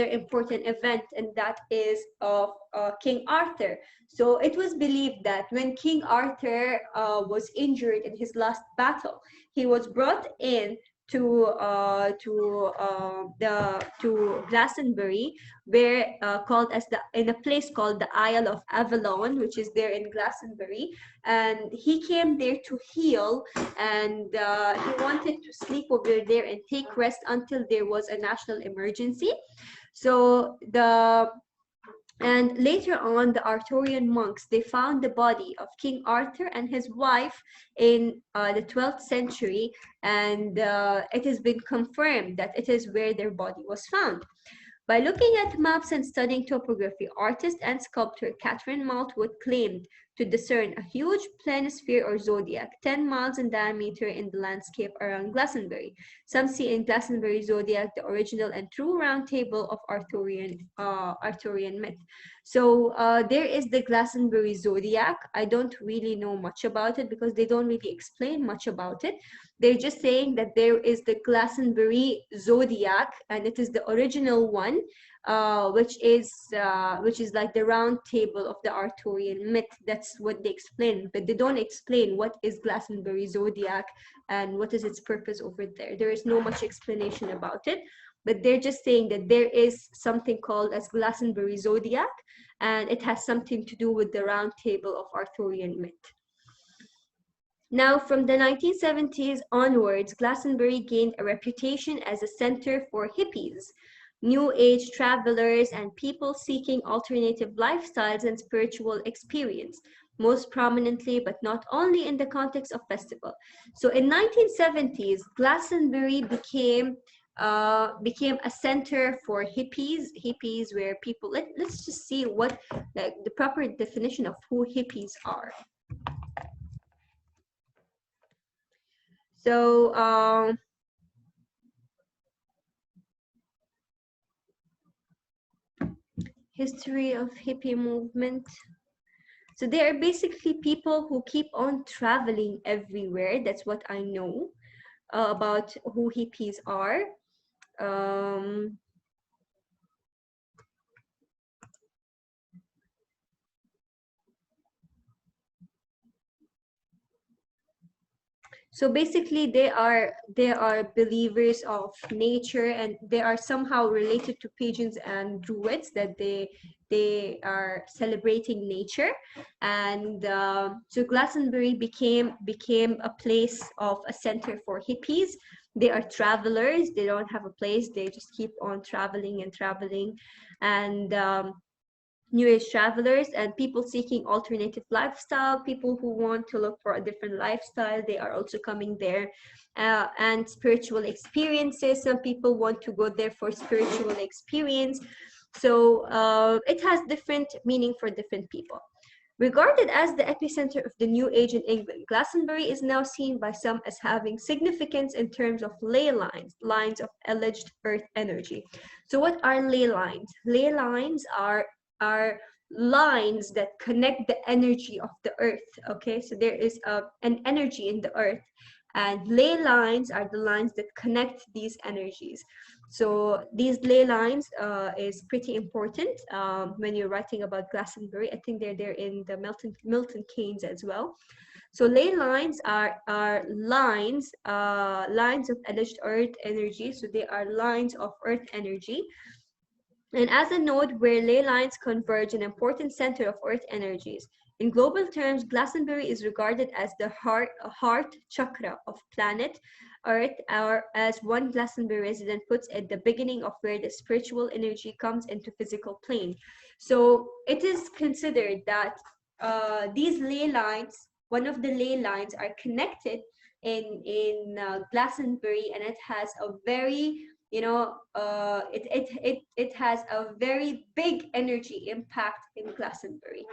important event, and that is of King Arthur. So it was believed that when King Arthur was injured in his last battle, he was brought in to Glastonbury, where called as the in a place called the Isle of Avalon, which is there in Glastonbury, and he came there to heal, and he wanted to sleep over there and take rest until there was a national emergency. So and later on, the Arthurian monks, they found the body of King Arthur and his wife in the 12th century, and it has been confirmed that it is where their body was found. By looking at maps and studying topography, artist and sculptor Catherine Maltwood claimed to discern a huge planisphere or zodiac 10 miles in diameter in the landscape around Glastonbury. Some see in Glastonbury zodiac the original and true round table of Arthurian myth. So there is the Glastonbury zodiac. I don't really know much about it because they don't really explain much about it. They're just saying that there is the Glastonbury zodiac, and it is the original one, which is like the round table of the Arthurian myth. That's what they explain, but they don't explain what is Glastonbury zodiac and what is its purpose over there. There is no much explanation about it, but they're just saying that there is something called as Glastonbury zodiac, and it has something to do with the round table of Arthurian myth. Now, from the 1970s onwards, Glastonbury gained a reputation as a center for hippies, New Age travelers, and people seeking alternative lifestyles and spiritual experience, most prominently, but not only, in the context of festival. So in 1970s, Glastonbury became a center for hippies where people, let's just see what like the proper definition of who hippies are. So history of hippie movement. So they are basically people who keep on traveling everywhere. That's what I know about who hippies are. So basically, they are believers of nature, and they are somehow related to pagans and druids, that they are celebrating nature. And so Glastonbury became a place of a center for hippies. They are travelers. They don't have a place. They just keep on traveling and traveling, and New Age travelers and people seeking alternative lifestyle, people who want to look for a different lifestyle, they are also coming there. And spiritual experiences, some people want to go there for spiritual experience. So it has different meaning for different people. Regarded as the epicenter of the New Age in England, Glastonbury is now seen by some as having significance in terms of ley lines, lines of alleged earth energy. So what are ley lines? Ley lines are lines that connect the energy of the earth. Okay, so there is an energy in the earth, and ley lines are the lines that connect these energies. So these ley lines is pretty important when you're writing about Glastonbury. I think they're there in the Milton Keynes as well. So ley lines are lines lines of alleged earth energy. So they are lines of earth energy. And as a node where ley lines converge, an important center of earth energies. In global terms, Glastonbury is regarded as the heart chakra of planet Earth, or as one Glastonbury resident puts it, the beginning of where the spiritual energy comes into physical plane. So it is considered that these ley lines, one of the ley lines, are connected in Glastonbury, and it has a very it has a very big energy impact in Glastonbury.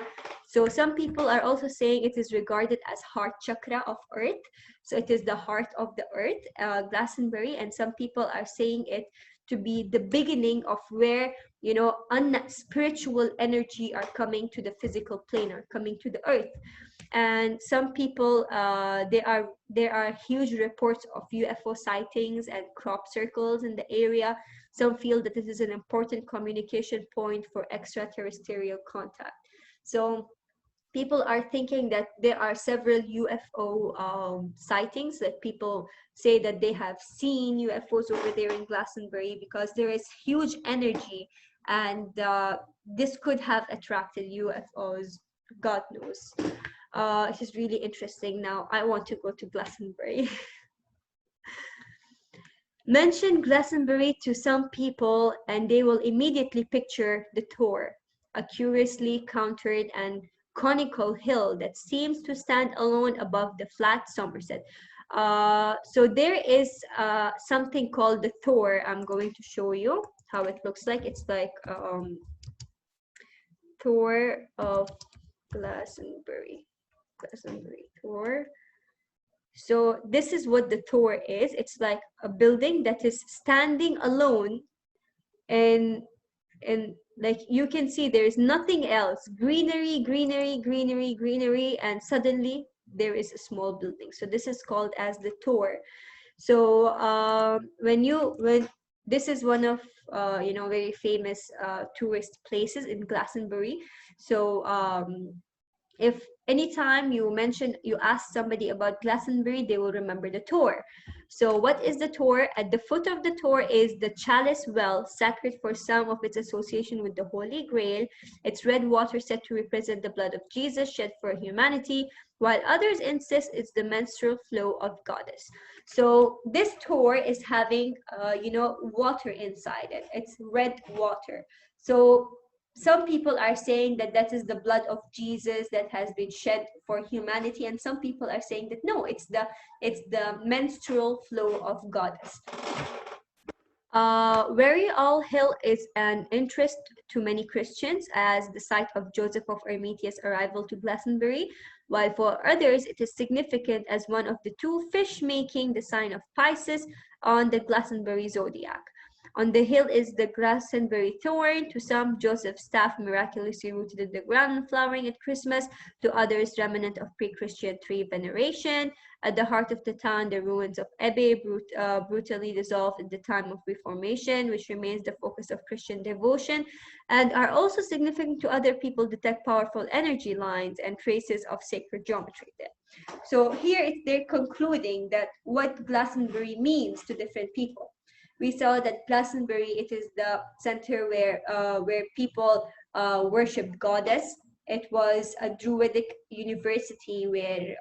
So some people are also saying it is regarded as heart chakra of earth. So it is the heart of the earth, Glastonbury, and some people are saying it to be the beginning of where spiritual energy are coming to the physical plane, or coming to the earth. And some people, there are huge reports of UFO sightings and crop circles in the area. Some feel that this is an important communication point for extraterrestrial contact. So people are thinking that there are several UFO sightings, that people say that they have seen UFOs over there in Glastonbury, because there is huge energy, and this could have attracted UFOs. God knows. It is really interesting. Now I want to go to Glastonbury. Mention Glastonbury to some people and they will immediately picture the Tor, a curiously contoured and conical hill that seems to stand alone above the flat Somerset. So there is something called the Tor. I'm going to show you how it looks like. It's like Tor of Glastonbury. Glastonbury Tor. So this is what the Tor is. It's like a building that is standing alone, and like you can see there is nothing else. Greenery, greenery, greenery, greenery, and suddenly there is a small building. So this is called as the Tor. So when this is one of very famous tourist places in Glastonbury. So if anytime you ask somebody about Glastonbury, they will remember the Tor. So what is the Tor? At the foot of the Tor is the chalice well, sacred for some of its association with the Holy Grail. Its red water said to represent the blood of Jesus shed for humanity, while others insist it's the menstrual flow of goddess. So this Tor is having water inside it. It's red water. So some people are saying that that is the blood of Jesus that has been shed for humanity, and some people are saying that no, it's the menstrual flow of goddess. Very All Hill is an interest to many Christians as the site of Joseph of Arimathea's arrival to Glastonbury, while for others it is significant as one of the two fish making the sign of Pisces on the Glastonbury zodiac. On the hill is the Glastonbury thorn, to some Joseph's staff miraculously rooted in the ground and flowering at Christmas, to others remnant of pre-Christian tree veneration. At the heart of the town, the ruins of Aa100b, brutally dissolved at the time of Reformation, which remains the focus of Christian devotion, and are also significant to other people detect powerful energy lines and traces of sacred geometry there. So here they're concluding that what Glastonbury means to different people. We saw that Glastonbury, it is the center where people worshipped goddess. It was a Druidic university where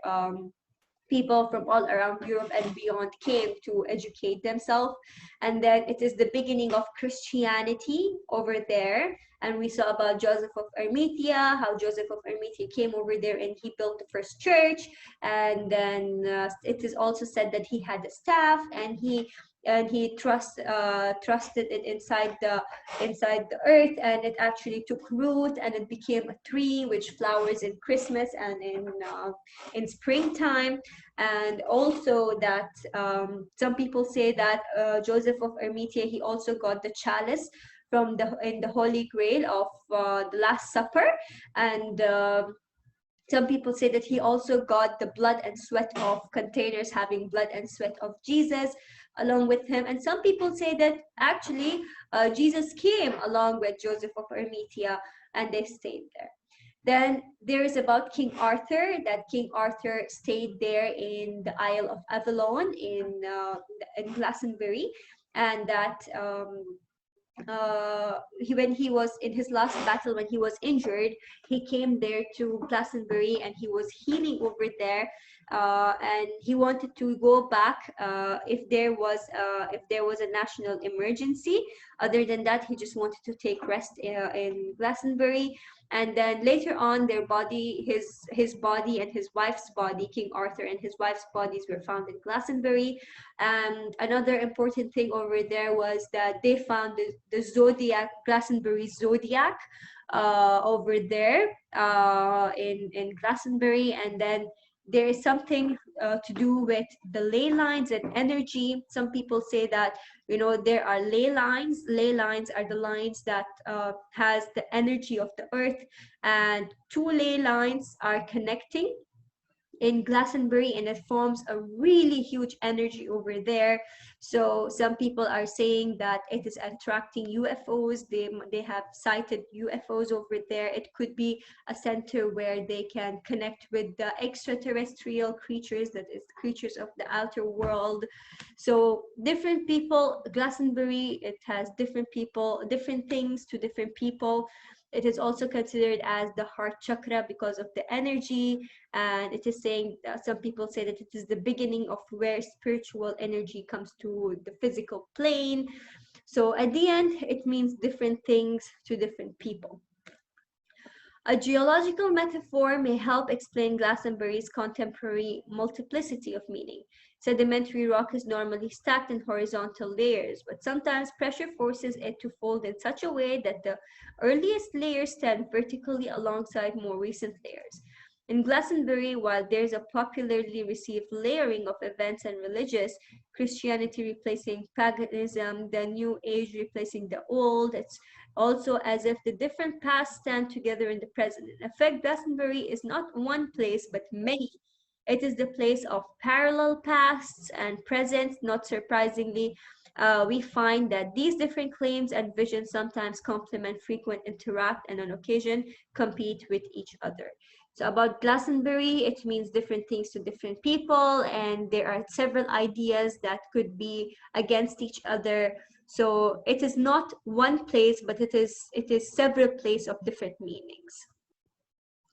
people from all around Europe and beyond came to educate themselves. And then it is the beginning of Christianity over there. And we saw about Joseph of Arimathea, how Joseph of Arimathea came over there and he built the first church. And then it is also said that he had a staff, and he and he trusted it inside the earth, and it actually took root and it became a tree which flowers in Christmas and in springtime. And also that some people say that Joseph of Arimathea, he also got the chalice from the Holy Grail of the Last Supper. And some people say that he also got the blood and sweat of containers having blood and sweat of Jesus along with him. And some people say that actually Jesus came along with Joseph of Arimathea and they stayed there. Then there is about King Arthur, that King Arthur stayed there in the Isle of Avalon in Glastonbury, and that when he was in his last battle, when he was injured, he came there to Glastonbury and he was healing over there. And he wanted to go back if there was a national emergency. Other than that, he just wanted to take rest in Glastonbury. And then later on, their body, his body and his wife's body, King Arthur and his wife's bodies were found in Glastonbury. And another important thing over there was that they found the zodiac, Glastonbury zodiac, over there in Glastonbury. And then there is something to do with the ley lines and energy. Some people say that, there are ley lines. Ley lines are the lines that has the energy of the earth, and two ley lines are connecting in Glastonbury, and it forms a really huge energy over there. So some people are saying that it is attracting UFOs. They have sighted UFOs over there. It could be a center where they can connect with the extraterrestrial creatures, that is creatures of the outer world. So different people, Glastonbury, it has different people, different things to different people. It is also considered as the heart chakra because of the energy. And it is saying, some people say that it is the beginning of where spiritual energy comes to the physical plane. So at the end, it means different things to different people. A geological metaphor may help explain Glastonbury's contemporary multiplicity of meaning. Sedimentary rock is normally stacked in horizontal layers, but sometimes pressure forces it to fold in such a way that the earliest layers stand vertically alongside more recent layers. In Glastonbury, while there's a popularly received layering of events and religious, Christianity replacing paganism, the New Age replacing the old, it's also as if the different pasts stand together in the present. In effect, Glastonbury is not one place, but many. It is the place of parallel pasts and presents. Not surprisingly, we find that these different claims and visions sometimes complement, frequent, interact, and on occasion compete with each other. So about Glastonbury, it means different things to different people, and there are several ideas that could be against each other. So it is not one place, but it is several places of different meanings.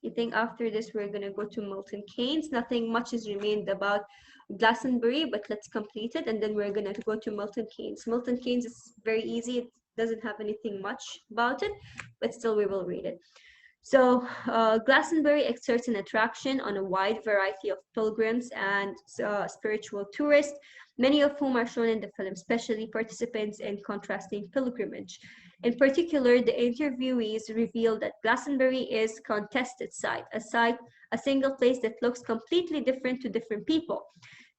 I think after this, we're going to go to Milton Keynes. Nothing much is remained about Glastonbury, but let's complete it. And then we're going to go to Milton Keynes. Milton Keynes is very easy. It doesn't have anything much about it, but still we will read it. So Glastonbury exerts an attraction on a wide variety of pilgrims and spiritual tourists, many of whom are shown in the film, especially participants in contrasting pilgrimage. In particular, the interviewees reveal that Glastonbury is contested a single place that looks completely different to different people.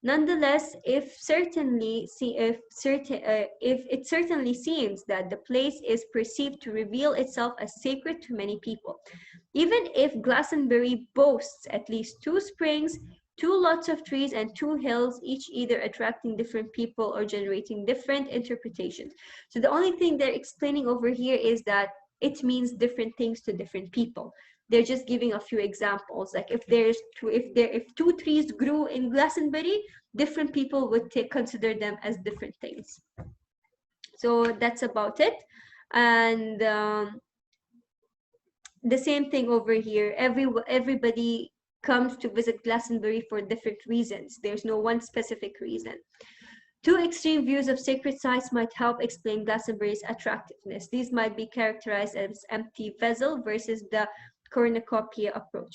Nonetheless, if it certainly seems that the place is perceived to reveal itself as sacred to many people, even if Glastonbury boasts at least 2 springs, 2 lots of trees, and 2 hills, each either attracting different people or generating different interpretations. So the only thing they're explaining over here is that it means different things to different people. They're just giving a few examples. Like if 2 trees grew in Glastonbury, different people would consider them as different things. So that's about it. And the same thing over here. Everybody comes to visit Glastonbury for different reasons. There's no one specific reason. 2 extreme views of sacred sites might help explain Glastonbury's attractiveness. These might be characterized as empty vessel versus the cornucopia approach.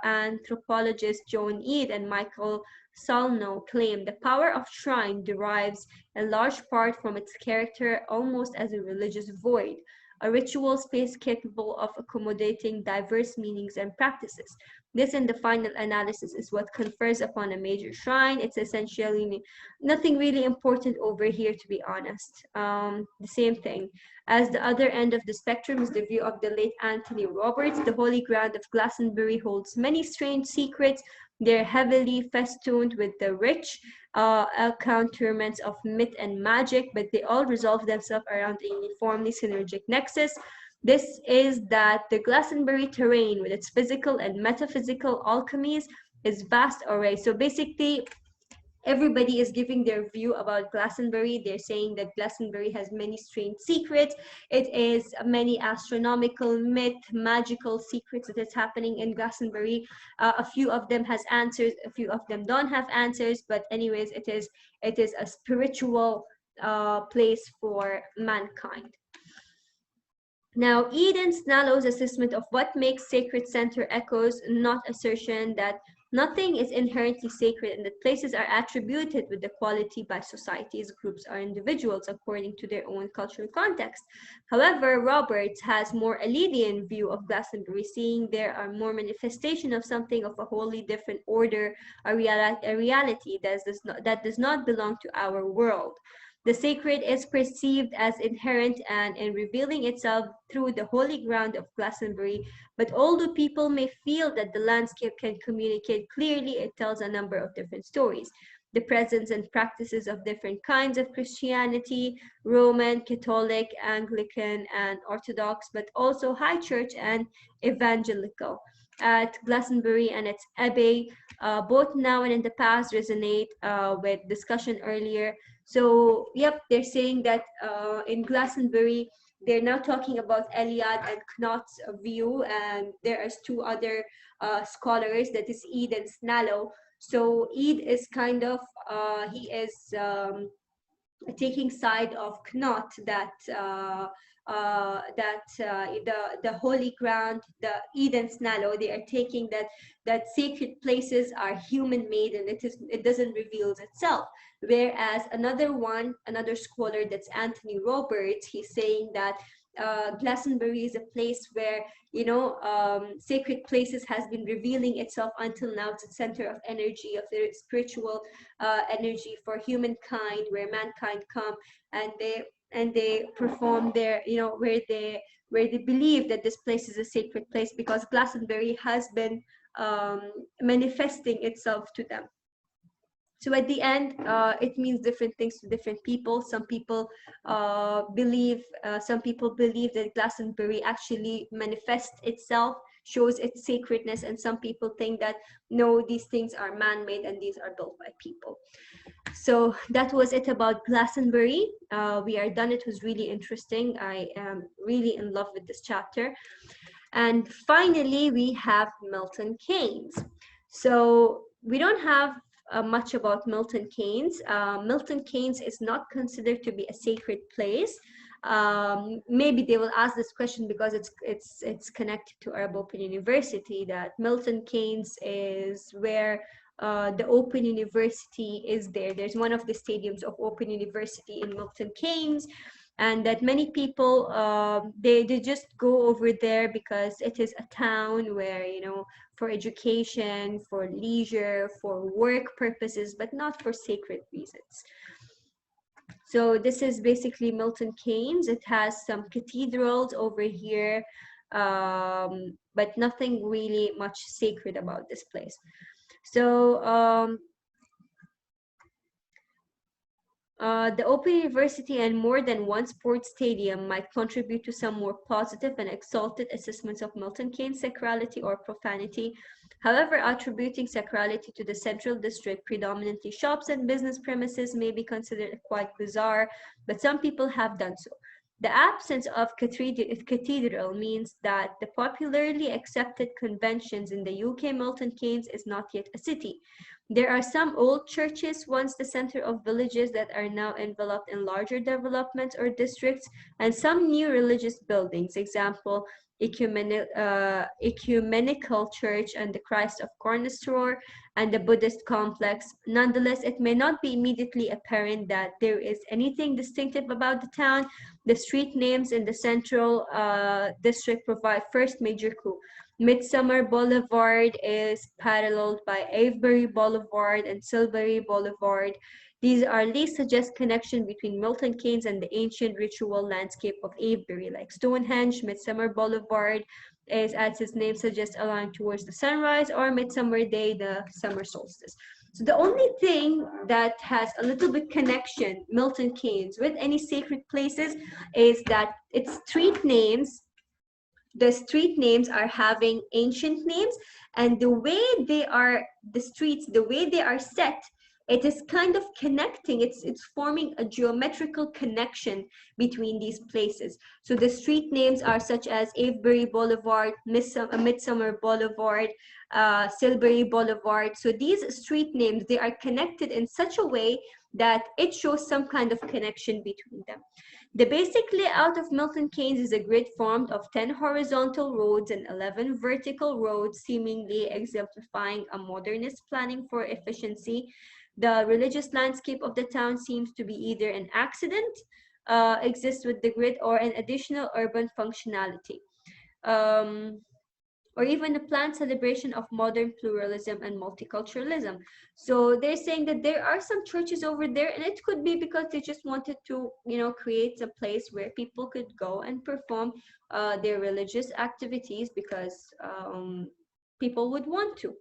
Anthropologists Joan Eade and Michael Salno claim the power of shrine derives in large part from its character almost as a religious void, a ritual space capable of accommodating diverse meanings and practices. This, in the final analysis, is what confers upon a major shrine. It's essentially nothing really important over here, to be honest. The same thing. As the other end of the spectrum is the view of the late Anthony Roberts. The holy ground of Glastonbury holds many strange secrets. They're heavily festooned with the rich accoutrements of myth and magic, but they all resolve themselves around a uniformly synergic nexus. This is that the Glastonbury terrain, with its physical and metaphysical alchemies, is vast array. So basically, everybody is giving their view about Glastonbury. They're saying that Glastonbury has many strange secrets. It is many astronomical, myth, magical secrets that is happening in Glastonbury. A few of them has answers, a few of them don't have answers. But anyways, it is a spiritual place for mankind. Now, Eden Snallow's assessment of what makes sacred center echoes not assertion that nothing is inherently sacred and that places are attributed with the quality by societies, groups, or individuals according to their own cultural context. However, Roberts has more Elidean view of Glastonbury, seeing there are more manifestation of something of a wholly different order, a reality that does not belong to our world. The sacred is perceived as inherent and in revealing itself through the holy ground of Glastonbury, but although people may feel that the landscape can communicate clearly, it tells a number of different stories. The presence and practices of different kinds of Christianity, Roman, Catholic, Anglican, and Orthodox, but also High Church and Evangelical. At Glastonbury and its abbey, both now and in the past resonate with discussion earlier. So, yep, they're saying that in Glastonbury, they're now talking about Eliade and Knott's view, and there are two other scholars, that is Eade and Snallow. So Eade is kind of, he is taking side of Knott, that the holy ground, the Eden Snallow, they are taking that sacred places are human made and it doesn't reveal itself. Whereas another scholar, that's Anthony Roberts, he's saying that Glastonbury is a place where sacred places has been revealing itself until now. It's a center of energy, of the spiritual energy for humankind, where mankind come and they perform their, where they believe that this place is a sacred place, because Glastonbury has been manifesting itself to them. So at the end, it means different things to different people. Some people believe that Glastonbury actually manifests itself, shows its sacredness, and some people think that no, these things are man-made and these are built by people. So that was it about Glastonbury. We are done. It was really interesting. I am really in love with this chapter. And finally, we have Milton Keynes. So we don't have much about Milton Keynes. Milton Keynes is not considered to be a sacred place. Maybe they will ask this question because it's connected to Arab Open University, that Milton Keynes is where the Open University is there. There's one of the stadiums of Open University in Milton Keynes, and that many people they just go over there because it is a town where, for education, for leisure, for work purposes, but not for sacred reasons. So this is basically Milton Keynes. It has some cathedrals over here, but nothing really much sacred about this place. So the Open University and more than one sports stadium might contribute to some more positive and exalted assessments of Milton Keynes' sacrality or profanity. However, attributing sacrality to the central district, predominantly shops and business premises, may be considered quite bizarre, but some people have done so. The absence of cathedral means that the popularly accepted conventions in the UK Milton Keynes is not yet a city. There are some old churches, once the center of villages, that are now enveloped in larger developments or districts, and some new religious buildings. Example, ecumenical church and the Christ of Cornerstone and the Buddhist complex. Nonetheless, it may not be immediately apparent that there is anything distinctive about the town. The street names in the central district provide first major clue. Midsummer Boulevard is paralleled by Avebury Boulevard and Silbury Boulevard. These are least suggest connection between Milton Keynes and the ancient ritual landscape of Avebury, like Stonehenge. Midsummer Boulevard is, as its name suggests, aligned towards the sunrise, or Midsummer Day, the summer solstice. So the only thing that has a little bit connection, Milton Keynes, with any sacred places is that its street names, the street names are having ancient names, and the way they are, the streets, the way they are set, it is kind of connecting, it's forming a geometrical connection between these places. So the street names are such as Avebury Boulevard, Midsummer Boulevard, Silbury Boulevard. So these street names, they are connected in such a way that it shows some kind of connection between them. The basic layout of Milton Keynes is a grid formed of 10 horizontal roads and 11 vertical roads, seemingly exemplifying a modernist planning for efficiency. The religious landscape of the town seems to be either an accident, exists with the grid, or an additional urban functionality. Or even a planned celebration of modern pluralism and multiculturalism. So they're saying that there are some churches over there, and it could be because they just wanted to, create a place where people could go and perform their religious activities because people would want to.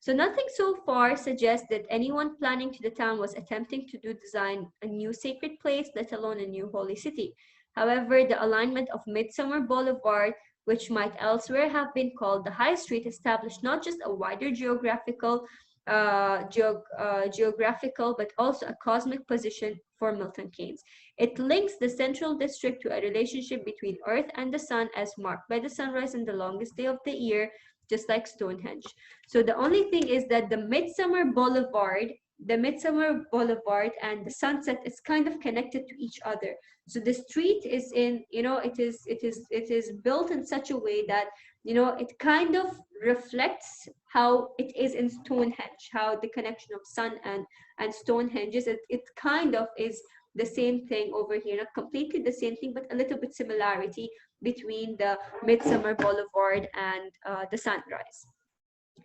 So nothing so far suggests that anyone planning to the town was attempting to design a new sacred place, let alone a new holy city. However, the alignment of Midsummer Boulevard, which might elsewhere have been called the High Street, established not just a wider geographical, but also a cosmic position for Milton Keynes. It links the central district to a relationship between Earth and the Sun, as marked by the sunrise and the longest day of the year, just like Stonehenge. So the only thing is that the Midsummer Boulevard and the sunset is kind of connected to each other. So the street is in, it is built in such a way that, it kind of reflects how it is in Stonehenge, how the connection of sun and Stonehenge is. It kind of is the same thing over here, not completely the same thing, but a little bit similarity between the Midsummer Boulevard and the sunrise.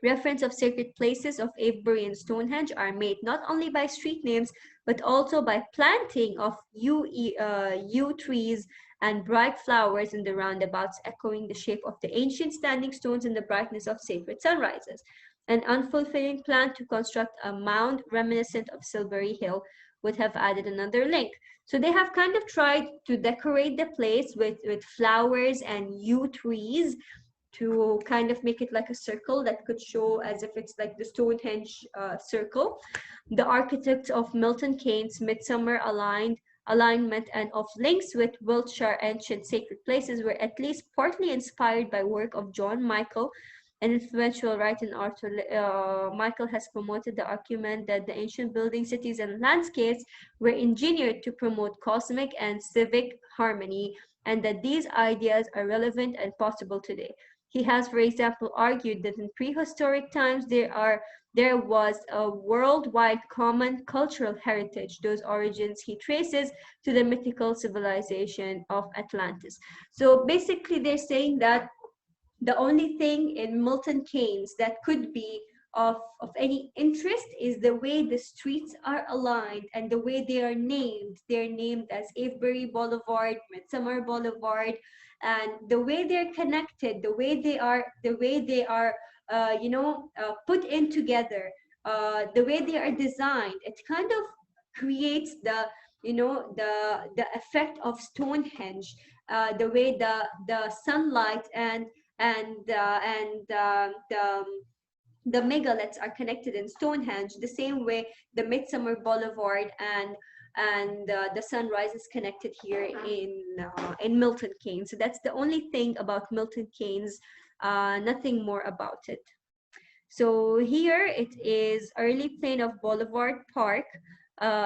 Reference of sacred places of Avebury and Stonehenge are made not only by street names, but also by planting of yew trees and bright flowers in the roundabouts, echoing the shape of the ancient standing stones and the brightness of sacred sunrises. An unfulfilling plan to construct a mound reminiscent of Silbury Hill would have added another link. So they have kind of tried to decorate the place with flowers and yew trees to kind of make it like a circle that could show as if it's like the Stonehenge circle. The architects of Milton Keynes' Midsummer alignment and of links with Wiltshire ancient sacred places were at least partly inspired by work of John Michael, an influential writer and author. Michael has promoted the argument that the ancient building, cities, and landscapes were engineered to promote cosmic and civic harmony, and that these ideas are relevant and possible today. He has, for example, argued that in prehistoric times there was a worldwide common cultural heritage. Those origins he traces to the mythical civilization of Atlantis. So basically, they're saying that the only thing in Milton Keynes that could be of any interest is the way the streets are aligned and the way they are named. They're named as Avebury Boulevard, Midsummer Boulevard, and the way they're connected, the way they are, put in together, the way they are designed. It kind of creates the effect of Stonehenge, the way the sunlight and the megaliths are connected in Stonehenge, the same way the Midsummer Boulevard and the sunrise is connected here in Milton Keynes. So that's the only thing about Milton Keynes, nothing more about it. So here it is early plain of Boulevard Park,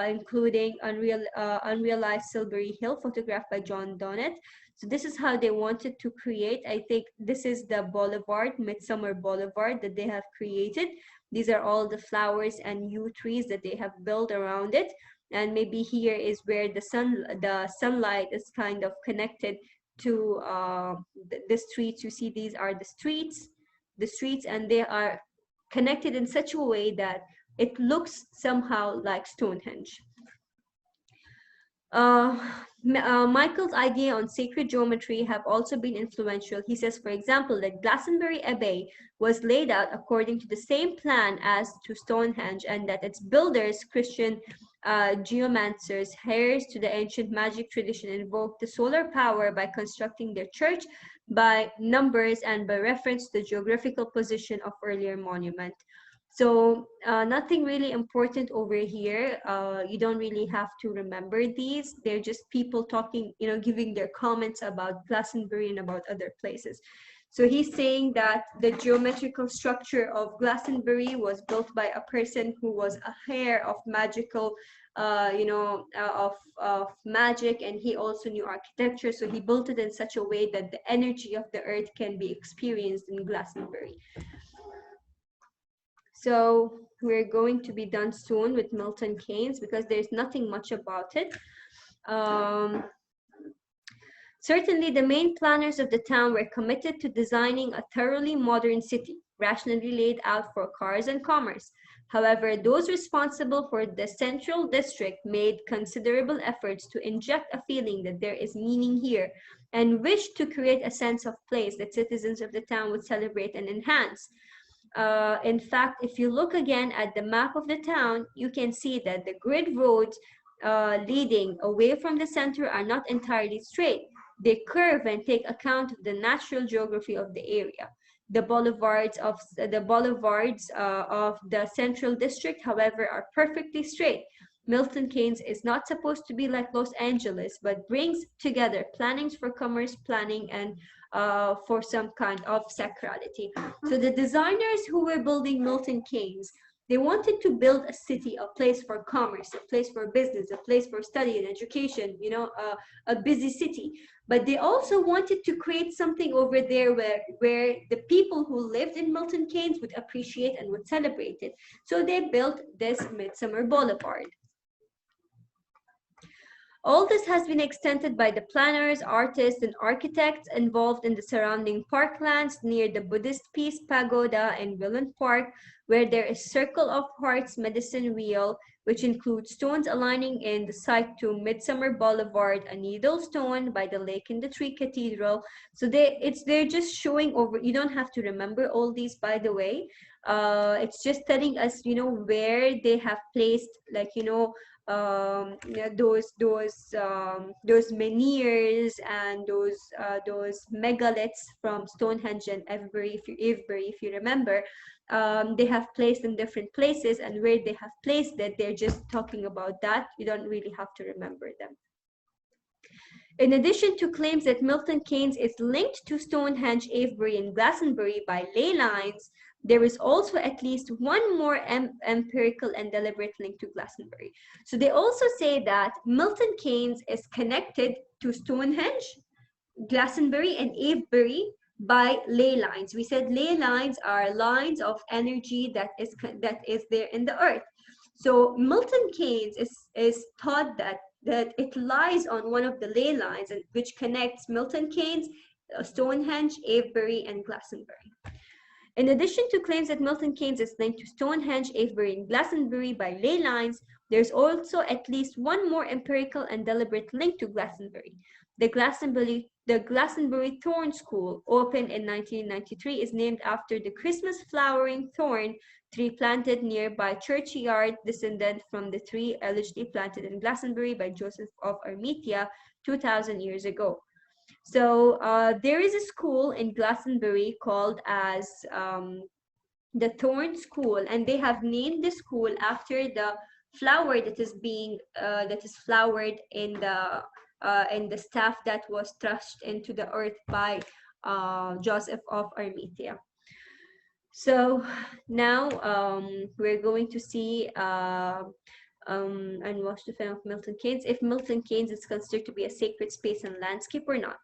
including unrealized Silbury Hill, photographed by John Donnet. So this is how they wanted to create. I think this is the boulevard, Midsummer Boulevard, that they have created. These are all the flowers and yew trees that they have built around it. And maybe here is where the sunlight is kind of connected to the streets. You see, these are the streets, and they are connected in such a way that it looks somehow like Stonehenge. Uh, Michael's idea on sacred geometry have also been influential. He says, for example, that Glastonbury Abbey was laid out according to the same plan as to Stonehenge, and that its builders, Christian geomancers, heirs to the ancient magic tradition, invoked the solar power by constructing their church by numbers and by reference to the geographical position of earlier monument. So nothing really important over here. You don't really have to remember these. They're just people talking, giving their comments about Glastonbury and about other places. So he's saying that the geometrical structure of Glastonbury was built by a person who was a heir of magical, of magic, and he also knew architecture. So he built it in such a way that the energy of the earth can be experienced in Glastonbury. So we're going to be done soon with Milton Keynes because there's nothing much about it. Certainly, the main planners of the town were committed to designing a thoroughly modern city, rationally laid out for cars and commerce. However, those responsible for the central district made considerable efforts to inject a feeling that there is meaning here and wished to create a sense of place that citizens of the town would celebrate and enhance. In fact, if you look again at the map of the town, you can see that the grid roads leading away from the center are not entirely straight. They curve and take account of the natural geography of the area. The boulevards of the central district, however, are perfectly straight. Milton Keynes is not supposed to be like Los Angeles, but brings together plannings for commerce, planning, and for some kind of sacrality. So the designers who were building Milton Keynes, they wanted to build a city, a place for commerce, a place for business, a place for study and education, a busy city. But they also wanted to create something over there where the people who lived in Milton Keynes would appreciate and would celebrate it. So they built this Midsummer Boulevard. All this has been extended by the planners, artists, and architects involved in the surrounding parklands near the Buddhist Peace Pagoda in Willand Park, where there is Circle of Hearts medicine wheel, which includes stones aligning in the site to Midsummer Boulevard, a needle stone by the Lake in the Tree Cathedral. So they're just showing over. You don't have to remember all these, by the way. It's just telling us, where they have placed, those menhirs and those megaliths from Stonehenge and Avebury, if you remember. They have placed in different places, and where they have placed it, they're just talking about that. You don't really have to remember them. In addition to claims that Milton Keynes is linked to Stonehenge, Avebury, and Glastonbury by ley lines, there is also at least one more empirical and deliberate link to Glastonbury. So they also say that Milton Keynes is connected to Stonehenge, Glastonbury, and Avebury by ley lines. We said ley lines are lines of energy that is there in the earth. So Milton Keynes is taught that it lies on one of the ley lines, which connects Milton Keynes, Stonehenge, Avebury, and Glastonbury. In addition to claims that Milton Keynes is linked to Stonehenge, Avebury, and Glastonbury by ley lines, there's also at least one more empirical and deliberate link to Glastonbury. The Glastonbury Thorn School, opened in 1993, is named after the Christmas flowering thorn tree planted nearby churchyard, descended from the tree allegedly planted in Glastonbury by Joseph of Arimathea 2,000 years ago. So there is a school in Glastonbury called as the Thorn School, and they have named the school after the flower that is flowered in the staff that was thrust into the earth by Joseph of Arimathea. So now we're going to see and watch the film of Milton Keynes, if Milton Keynes is considered to be a sacred space and landscape or not.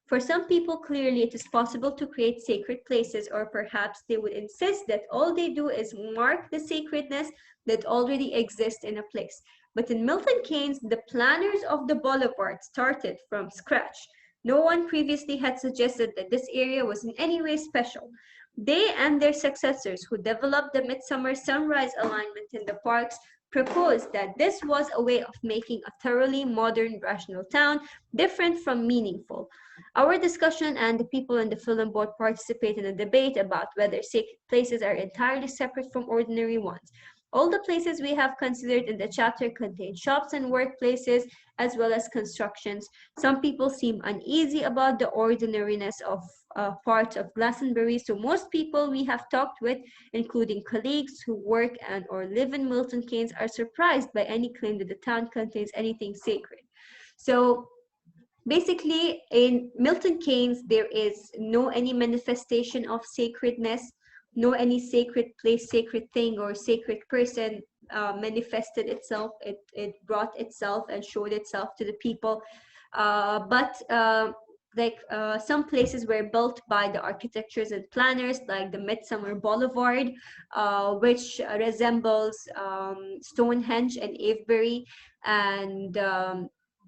For some people, clearly it is possible to create sacred places, or perhaps they would insist that all they do is mark the sacredness that already exists in a place. But in Milton Keynes, the planners of the boulevard started from scratch. No one previously had suggested that this area was in any way special. They and their successors, who developed the midsummer sunrise alignment in the parks, proposed that this was a way of making a thoroughly modern, rational town different from meaningful. Our discussion and the people in the film board participate in a debate about whether sacred places are entirely separate from ordinary ones. All the places we have considered in the chapter contain shops and workplaces as well as constructions. Some people seem uneasy about the ordinariness of parts of Glastonbury, so most people we have talked with, including colleagues who work and or live in Milton Keynes, are surprised by any claim that the town contains anything sacred. So basically, in Milton Keynes, there is no any manifestation of sacredness, no any sacred place, sacred thing, or sacred person manifested itself. It brought itself and showed itself to the people. But some places were built by the architects and planners, like the Midsummer Boulevard, which resembles Stonehenge and Avebury, and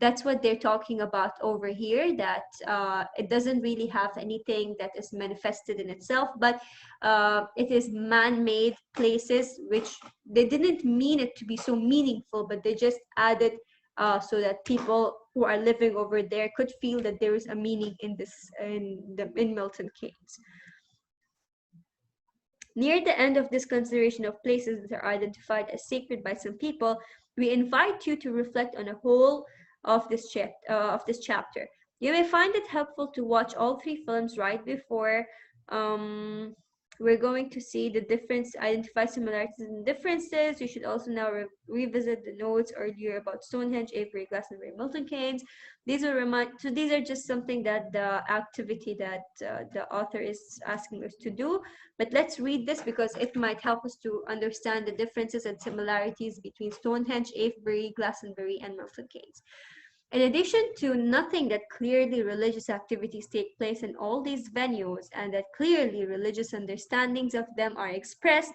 that's what they're talking about over here, that it doesn't really have anything that is manifested in itself, but it is man-made places, which they didn't mean it to be so meaningful, but they just added so that people who are living over there could feel that there is a meaning in this in Milton Keynes. Near the end of this consideration of places that are identified as sacred by some people, we invite you to reflect on a whole of this chapter. You may find it helpful to watch all three films right before we're going to see the difference, identify similarities and differences. You should also now revisit the notes earlier about Stonehenge, Avebury, Glastonbury, Milton Keynes. These are just something that the activity that the author is asking us to do. But let's read this because it might help us to understand the differences and similarities between Stonehenge, Avebury, Glastonbury, and Milton Keynes. In addition to nothing that clearly religious activities take place in all these venues and that clearly religious understandings of them are expressed,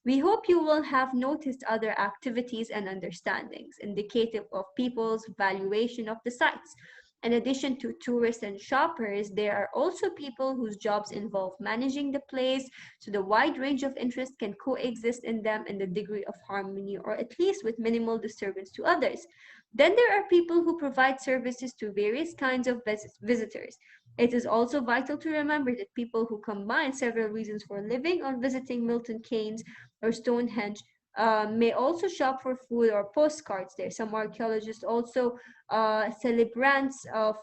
we hope you will have noticed other activities and understandings indicative of people's valuation of the sites. In addition to tourists and shoppers, there are also people whose jobs involve managing the place, so the wide range of interests can coexist in them in the degree of harmony or at least with minimal disturbance to others. Then there are people who provide services to various kinds of visitors. It is also vital to remember that people who combine several reasons for living or visiting Milton Keynes or Stonehenge may also shop for food or postcards there. Some archaeologists also celebrants of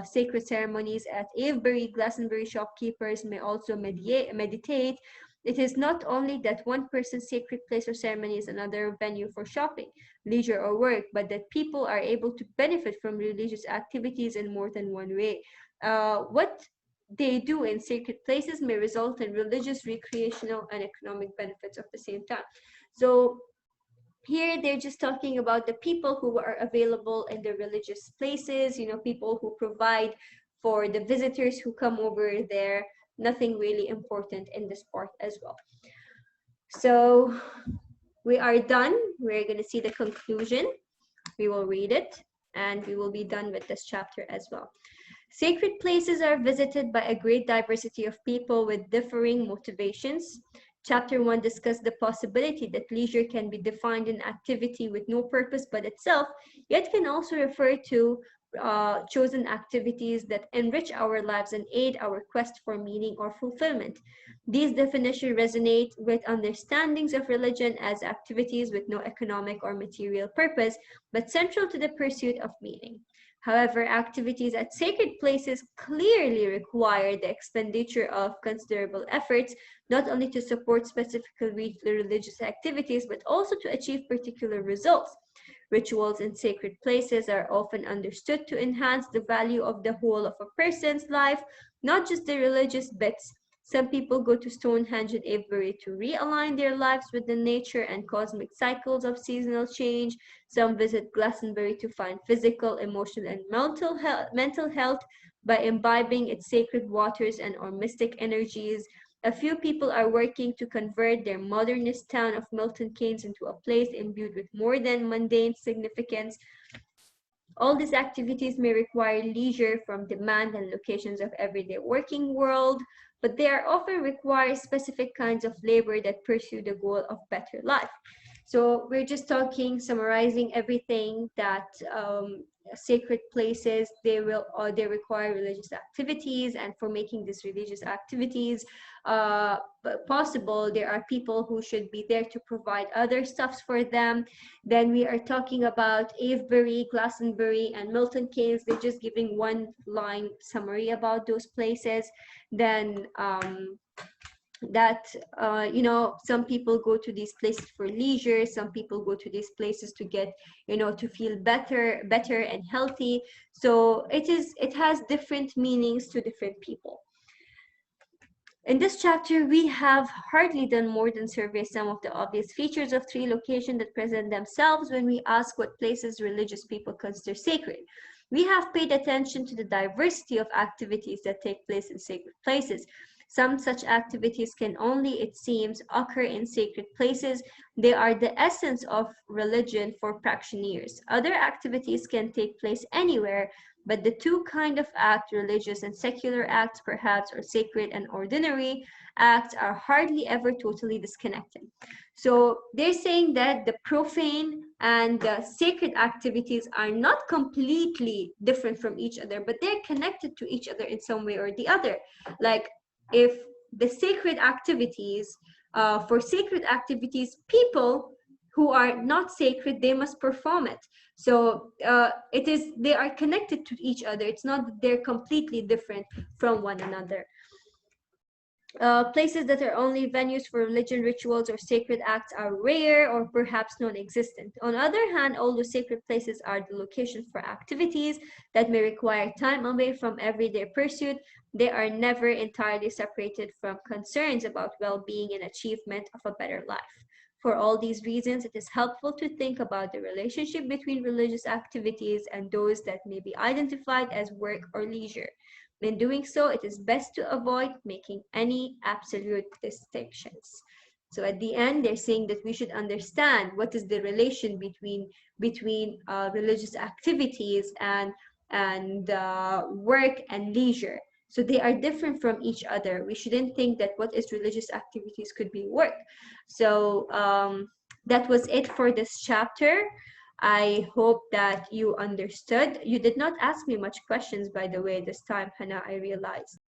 sacred ceremonies at Avebury, Glastonbury shopkeepers may also meditate. It is not only that one person's sacred place or ceremony is another venue for shopping, leisure, or work, but that people are able to benefit from religious activities in more than one way. What they do in sacred places may result in religious, recreational, and economic benefits at the same time. So here they're just talking about the people who are available in the religious places, people who provide for the visitors who come over there. Nothing really important in this part as well. So we are done. We're going to see the conclusion. We will read it and we will be done with this chapter as well. Sacred places are visited by a great diversity of people with differing motivations. Chapter 1 discussed the possibility that leisure can be defined in activity with no purpose but itself, yet can also refer to chosen activities that enrich our lives and aid our quest for meaning or fulfillment. These definitions resonate with understandings of religion as activities with no economic or material purpose, but central to the pursuit of meaning. However, activities at sacred places clearly require the expenditure of considerable efforts, not only to support specific religious activities, but also to achieve particular results. Rituals in sacred places are often understood to enhance the value of the whole of a person's life, not just the religious bits. Some people go to Stonehenge and Avebury to realign their lives with the nature and cosmic cycles of seasonal change. Some visit Glastonbury to find physical, emotional, and mental health by imbibing its sacred waters and or mystic energies. A few people are working to convert their modernist town of Milton Keynes into a place imbued with more than mundane significance. All these activities may require leisure from demand and locations of everyday working world, but they are often require specific kinds of labor that pursue the goal of better life. So we're just talking, summarizing everything that sacred places, they require religious activities, and for making these religious activities possible, there are people who should be there to provide other stuffs for them. Then we are talking about Avebury, Glastonbury, and Milton Keynes. They're just giving one line summary about those places. Then that some people go to these places for leisure, some people go to these places to get to feel better and healthy. So it has different meanings to different people. In this chapter, we have hardly done more than survey some of the obvious features of three locations that present themselves when we ask what places religious people consider sacred. We have paid attention to the diversity of activities that take place in sacred places. Some such activities can only, it seems, occur in sacred places. They are the essence of religion for practitioners. Other activities can take place anywhere, but the two kind of act, religious and secular acts perhaps, or sacred and ordinary acts, are hardly ever totally disconnected. So they're saying that the profane and the sacred activities are not completely different from each other, but they're connected to each other in some way or the other. Like if the sacred activities, for sacred activities, people who are not sacred, they must perform it. So they are connected to each other. It's not that they're completely different from one another. Places that are only venues for religion, rituals, or sacred acts are rare or perhaps non-existent. On the other hand, although sacred places are the location for activities that may require time away from everyday pursuit, they are never entirely separated from concerns about well-being and achievement of a better life. For all these reasons, it is helpful to think about the relationship between religious activities and those that may be identified as work or leisure. In doing so, it is best to avoid making any absolute distinctions. So at the end, they're saying that we should understand what is the relation between religious activities and work and leisure. So they are different from each other. We shouldn't think that what is religious activities could be work. So that was it for this chapter. I hope that you understood. You did not ask me much questions, by the way, this time, Hannah, I realized.